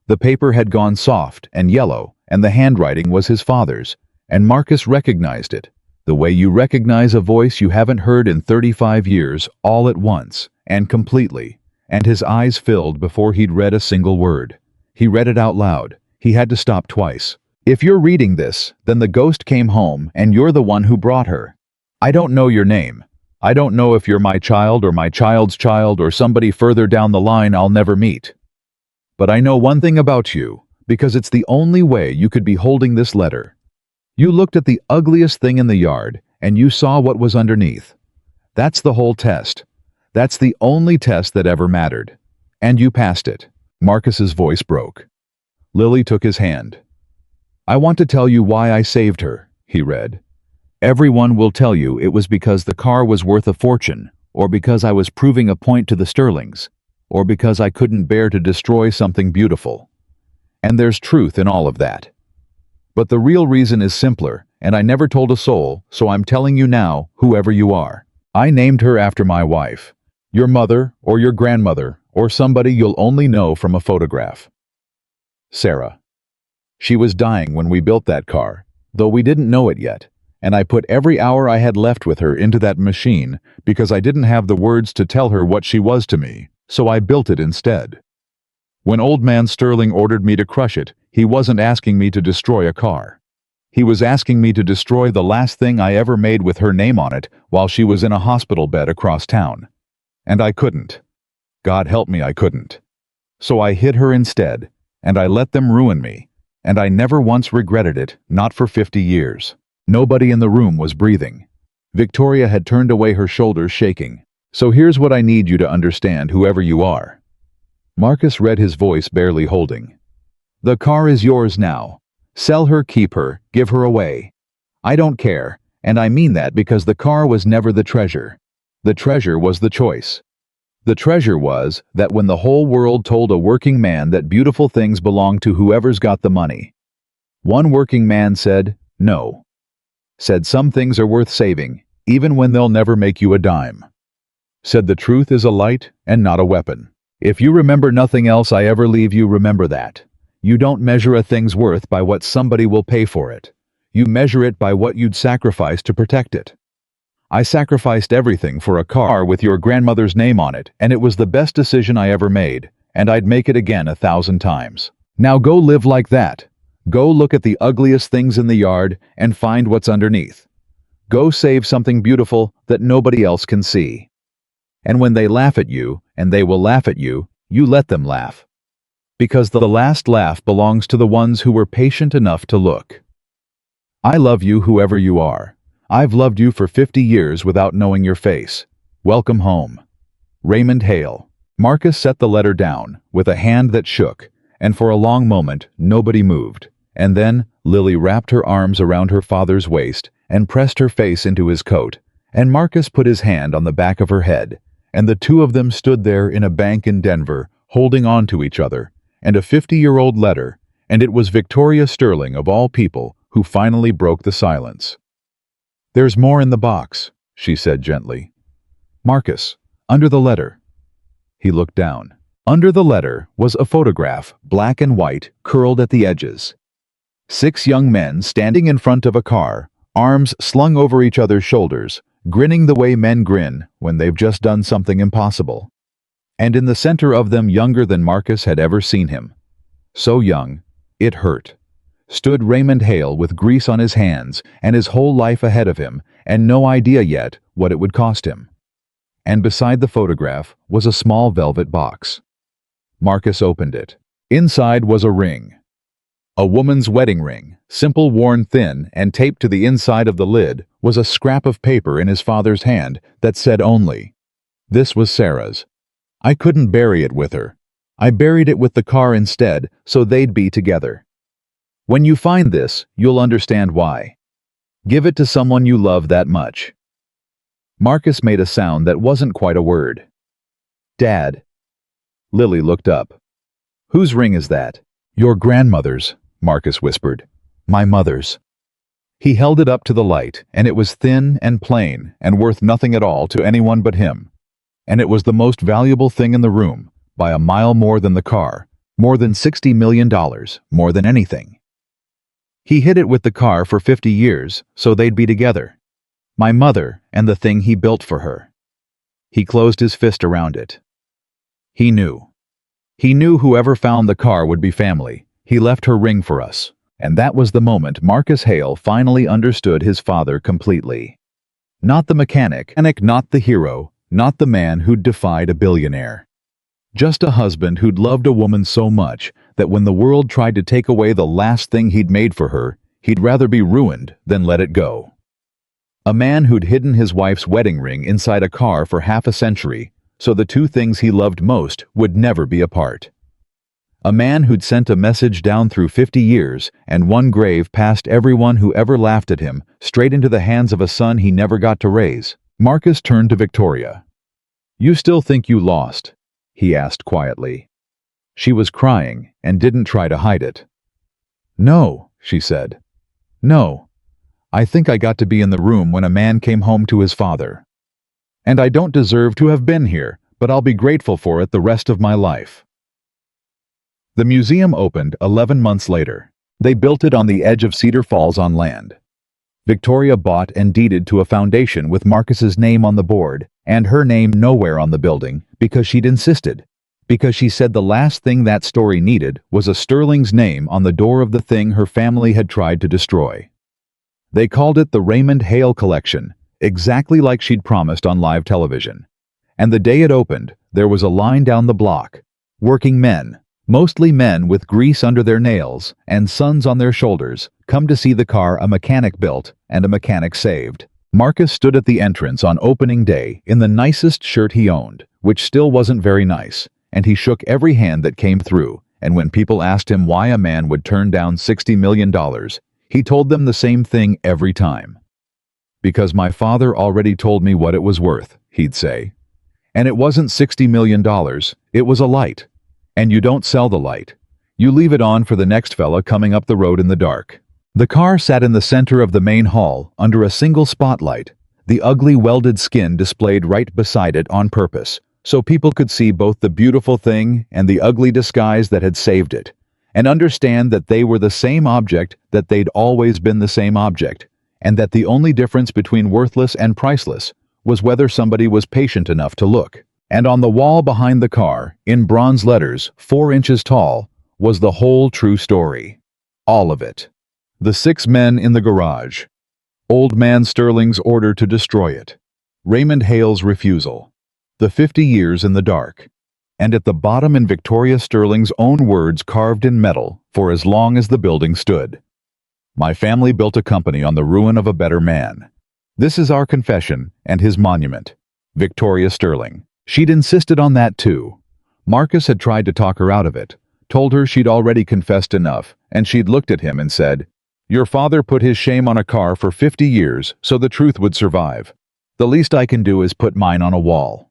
S1: The paper had gone soft and yellow, and the handwriting was his father's, and Marcus recognized it, the way you recognize a voice you haven't heard in 35 years, all at once, and completely, and his eyes filled before he'd read a single word. He read it out loud. He had to stop twice. If you're reading this, then the ghost came home and you're the one who brought her. I don't know your name. I don't know if you're my child or my child's child or somebody further down the line I'll never meet. But I know one thing about you, because it's the only way you could be holding this letter. You looked at the ugliest thing in the yard, and you saw what was underneath. That's the whole test. That's the only test that ever mattered. And you passed it. Marcus's voice broke. Lily took his hand. I want to tell you why I saved her, he read. Everyone will tell you it was because the car was worth a fortune, or because I was proving a point to the Sterlings, or because I couldn't bear to destroy something beautiful. And there's truth in all of that. But the real reason is simpler, and I never told a soul, so I'm telling you now, whoever you are. I named her after my wife. Your mother, or your grandmother, or somebody you'll only know from a photograph. Sarah. She was dying when we built that car, though we didn't know it yet, and I put every hour I had left with her into that machine because I didn't have the words to tell her what she was to me, so I built it instead. When Old Man Sterling ordered me to crush it, he wasn't asking me to destroy a car. He was asking me to destroy the last thing I ever made with her name on it while she was in a hospital bed across town. And I couldn't. God help me, I couldn't. So I hid her instead, and I let them ruin me, and I never once regretted it, not for 50 years. Nobody in the room was breathing. Victoria had turned away, her shoulders shaking. So here's what I need you to understand, whoever you are. Marcus read, his voice barely holding. The car is yours now. Sell her, keep her, give her away. I don't care, and I mean that because the car was never the treasure. The treasure was the choice. The treasure was that when the whole world told a working man that beautiful things belong to whoever's got the money, one working man said, no. Said some things are worth saving, even when they'll never make you a dime. Said the truth is a light and not a weapon. If you remember nothing else I ever leave you, remember that. You don't measure a thing's worth by what somebody will pay for it. You measure it by what you'd sacrifice to protect it. I sacrificed everything for a car with your grandmother's name on it, and it was the best decision I ever made, and I'd make it again 1,000 times. Now go live like that. Go look at the ugliest things in the yard and find what's underneath. Go save something beautiful that nobody else can see. And when they laugh at you, and they will laugh at you, you let them laugh. Because the last laugh belongs to the ones who were patient enough to look. I love you whoever you are. I've loved you for 50 years without knowing your face. Welcome home. Raymond Hale. Marcus set the letter down, with a hand that shook, and for a long moment nobody moved. And then Lily wrapped her arms around her father's waist and pressed her face into his coat, and Marcus put his hand on the back of her head, and the two of them stood there in a bank in Denver, holding on to each other, and a 50-year-old letter, and it was Victoria Sterling, of all people, who finally broke the silence. "There's more in the box," she said gently. "Marcus, under the letter." He looked down. Under the letter was a photograph, black and white, curled at the edges. 6 young men standing in front of a car, arms slung over each other's shoulders, grinning the way men grin when they've just done something impossible. And in the center of them, younger than Marcus had ever seen him, so young, it hurt, stood Raymond Hale with grease on his hands and his whole life ahead of him and no idea yet what it would cost him. And beside the photograph was a small velvet box. Marcus opened it. Inside was a ring. A woman's wedding ring, simple, worn thin, and taped to the inside of the lid was a scrap of paper in his father's hand that said only, "This was Sarah's. I couldn't bury it with her. I buried it with the car instead, so they'd be together. When you find this, you'll understand why. Give it to someone you love that much." Marcus made a sound that wasn't quite a word. "Dad." Lily looked up. "Whose ring is that?" "Your grandmother's," Marcus whispered. "My mother's." He held it up to the light, and it was thin and plain and worth nothing at all to anyone but him. And it was the most valuable thing in the room, by a mile more than the car, more than $60 million, more than anything. He hid it with the car for 50 years, so they'd be together. My mother and the thing he built for her. He closed his fist around it. He knew. He knew whoever found the car would be family. He left her ring for us. And that was the moment Marcus Hale finally understood his father completely. Not the mechanic, not the hero, not the man who'd defied a billionaire. Just a husband who'd loved a woman so much that when the world tried to take away the last thing he'd made for her, he'd rather be ruined than let it go. A man who'd hidden his wife's wedding ring inside a car for half a century, so the two things he loved most would never be apart. A man who'd sent a message down through 50 years and one grave past everyone who ever laughed at him, straight into the hands of a son he never got to raise. Marcus turned to Victoria. "You still think you lost?" he asked quietly. She was crying and didn't try to hide it. "No," she said. "No. I think I got to be in the room when a man came home to his father. And I don't deserve to have been here, but I'll be grateful for it the rest of my life." The museum opened 11 months later. They built it on the edge of Cedar Falls on land. Victoria bought and deeded to a foundation with Marcus's name on the board and her name nowhere on the building because she'd insisted. Because she said the last thing that story needed was a Sterling's name on the door of the thing her family had tried to destroy. They called it the Raymond Hale Collection, exactly like she'd promised on live television. And the day it opened, there was a line down the block. Working men, mostly men with grease under their nails and sons on their shoulders, come to see the car a mechanic built and a mechanic saved. Marcus stood at the entrance on opening day in the nicest shirt he owned, which still wasn't very nice, and he shook every hand that came through, and when people asked him why a man would turn down $60 million, he told them the same thing every time. "Because my father already told me what it was worth," he'd say. "And it wasn't $60 million, it was a light. And you don't sell the light. You leave it on for the next fella coming up the road in the dark." The car sat in the center of the main hall under a single spotlight, the ugly welded skin displayed right beside it on purpose, so people could see both the beautiful thing and the ugly disguise that had saved it, and understand that they were the same object, that they'd always been the same object, and that the only difference between worthless and priceless was whether somebody was patient enough to look. And on the wall behind the car, in bronze letters 4 inches tall, was the whole true story. All of it. The 6 men in the garage. Old Man Sterling's order to destroy it. Raymond Hale's refusal. The 50 years in the dark. And at the bottom in Victoria Sterling's own words carved in metal for as long as the building stood. My family built a company on the ruin of a better man. This is our confession and his monument. Victoria Sterling. She'd insisted on that too. Marcus had tried to talk her out of it, told her she'd already confessed enough, and she'd looked at him and said, "Your father put his shame on a car for 50 years so the truth would survive. The least I can do is put mine on a wall."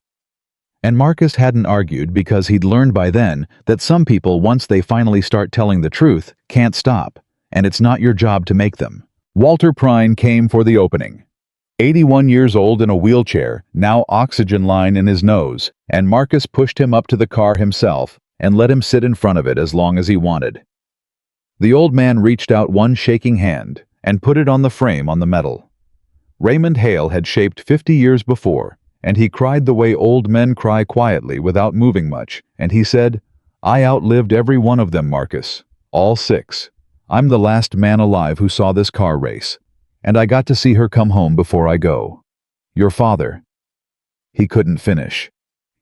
S1: And Marcus hadn't argued because he'd learned by then that some people, once they finally start telling the truth, can't stop, and it's not your job to make them. Walter Prine came for the opening. 81 years old in a wheelchair, now oxygen line in his nose, and Marcus pushed him up to the car himself and let him sit in front of it as long as he wanted. The old man reached out one shaking hand and put it on the frame on the metal. Raymond Hale had shaped 50 years before, and he cried the way old men cry quietly without moving much, and he said, "I outlived every one of them, Marcus. All 6. I'm the last man alive who saw this car race, and I got to see her come home before I go. Your father." He couldn't finish.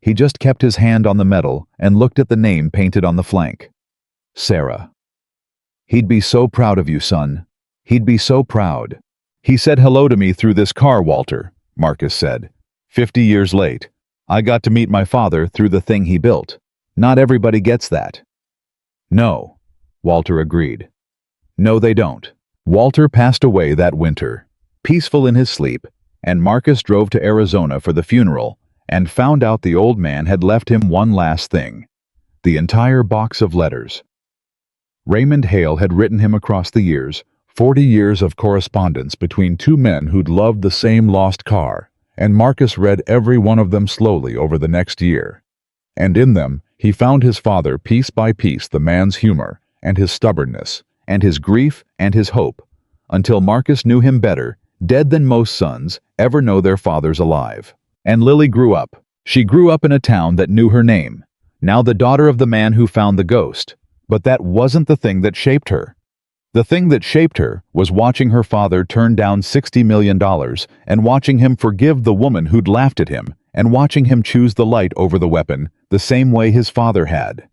S1: He just kept his hand on the metal and looked at the name painted on the flank. Sarah. "He'd be so proud of you, son. He'd be so proud. He said hello to me through this car, Walter," Marcus said. 50 years late, I got to meet my father through the thing he built. Not everybody gets that. No, Walter agreed. No, they don't. Walter passed away that winter, peaceful in his sleep, and Marcus drove to Arizona for the funeral and found out the old man had left him one last thing. The entire box of letters. Raymond Hale had written him across the years, 40 years of correspondence between 2 men who'd loved the same lost car, and Marcus read every one of them slowly over the next year. And in them, he found his father piece by piece, the man's humor, and his stubbornness, and his grief, and his hope, until Marcus knew him better, dead than most sons ever know their fathers alive. And Lily grew up. She grew up in a town that knew her name, now the daughter of the man who found the ghost. But that wasn't the thing that shaped her. The thing that shaped her was watching her father turn down $60 million and watching him forgive the woman who'd laughed at him and watching him choose the light over the weapon the same way his father had.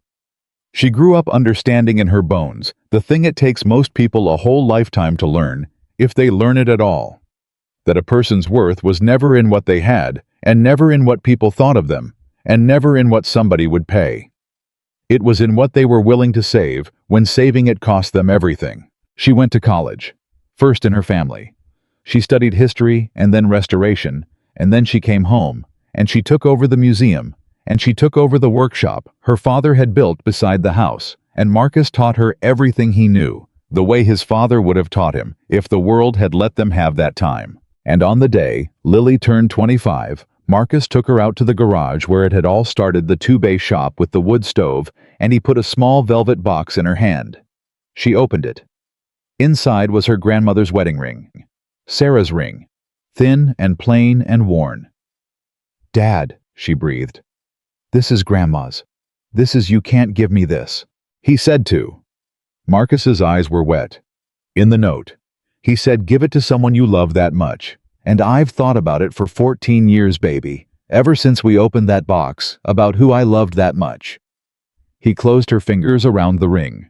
S1: She grew up understanding in her bones the thing it takes most people a whole lifetime to learn, if they learn it at all. That a person's worth was never in what they had, and never in what people thought of them, and never in what somebody would pay. It was in what they were willing to save when saving it cost them everything. She went to college, first in her family. She studied history and then restoration, and then she came home, and she took over the museum, and she took over the workshop her father had built beside the house, and Marcus taught her everything he knew, the way his father would have taught him if the world had let them have that time. And on the day Lily turned 25, Marcus took her out to the garage where it had all started, the 2-bay shop with the wood stove, and he put a small velvet box in her hand. She opened it. Inside was her grandmother's wedding ring, Sarah's ring, thin and plain and worn. "Dad," she breathed. "This is Grandma's. This is, you can't give me this." He said to. Marcus's eyes were wet. In the note, he said, "Give it to someone you love that much. And I've thought about it for 14 years, baby, ever since we opened that box, about who I loved that much." He closed her fingers around the ring.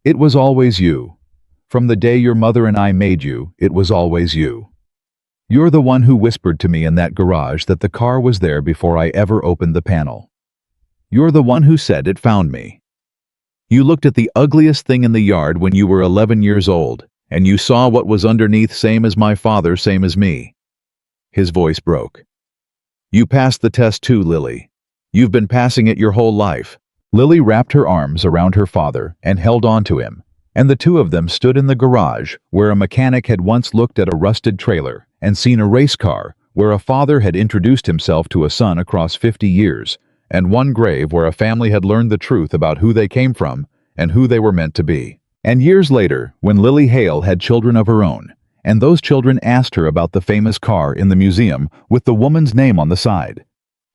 S1: "It was always you. From the day your mother and I made you, it was always you. You're the one who whispered to me in that garage that the car was there before I ever opened the panel. You're the one who said it found me. You looked at the ugliest thing in the yard when you were 11 years old, and you saw what was underneath, same as my father, same as me." His voice broke. "You passed the test too, Lily. You've been passing it your whole life." Lily wrapped her arms around her father and held on to him, and the two of them stood in the garage where a mechanic had once looked at a rusted trailer and seen a race car where a father had introduced himself to a son across 50 years, and one grave where a family had learned the truth about who they came from and who they were meant to be. And years later, when Lily Hale had children of her own, and those children asked her about the famous car in the museum with the woman's name on the side,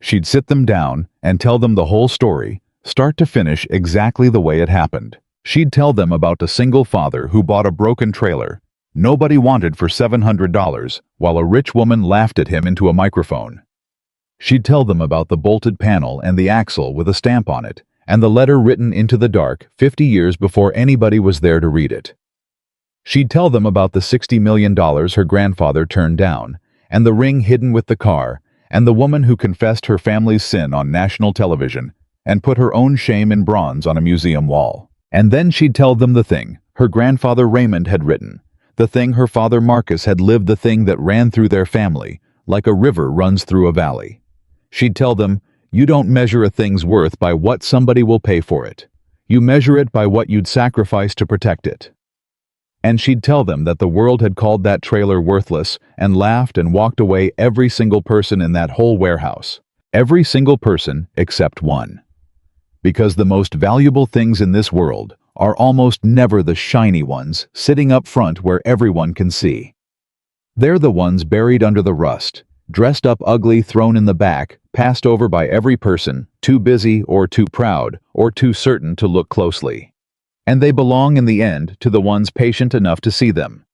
S1: she'd sit them down and tell them the whole story, start to finish exactly the way it happened. She'd tell them about a single father who bought a broken trailer nobody wanted for $700, while a rich woman laughed at him into a microphone. She'd tell them about the bolted panel and the axle with a stamp on it, and the letter written into the dark 50 years before anybody was there to read it. She'd tell them about the $60 million her grandfather turned down, and the ring hidden with the car, and the woman who confessed her family's sin on national television and put her own shame in bronze on a museum wall. And then she'd tell them the thing her grandfather Raymond had written, the thing her father Marcus had lived, the thing that ran through their family, like a river runs through a valley. She'd tell them, you don't measure a thing's worth by what somebody will pay for it. You measure it by what you'd sacrifice to protect it. And she'd tell them that the world had called that trailer worthless and laughed and walked away every single person in that whole warehouse. Every single person except one. Because the most valuable things in this world are almost never the shiny ones sitting up front where everyone can see. They're the ones buried under the rust, dressed up ugly, thrown in the back, passed over by every person, too busy or too proud or too certain to look closely. And they belong in the end to the ones patient enough to see them,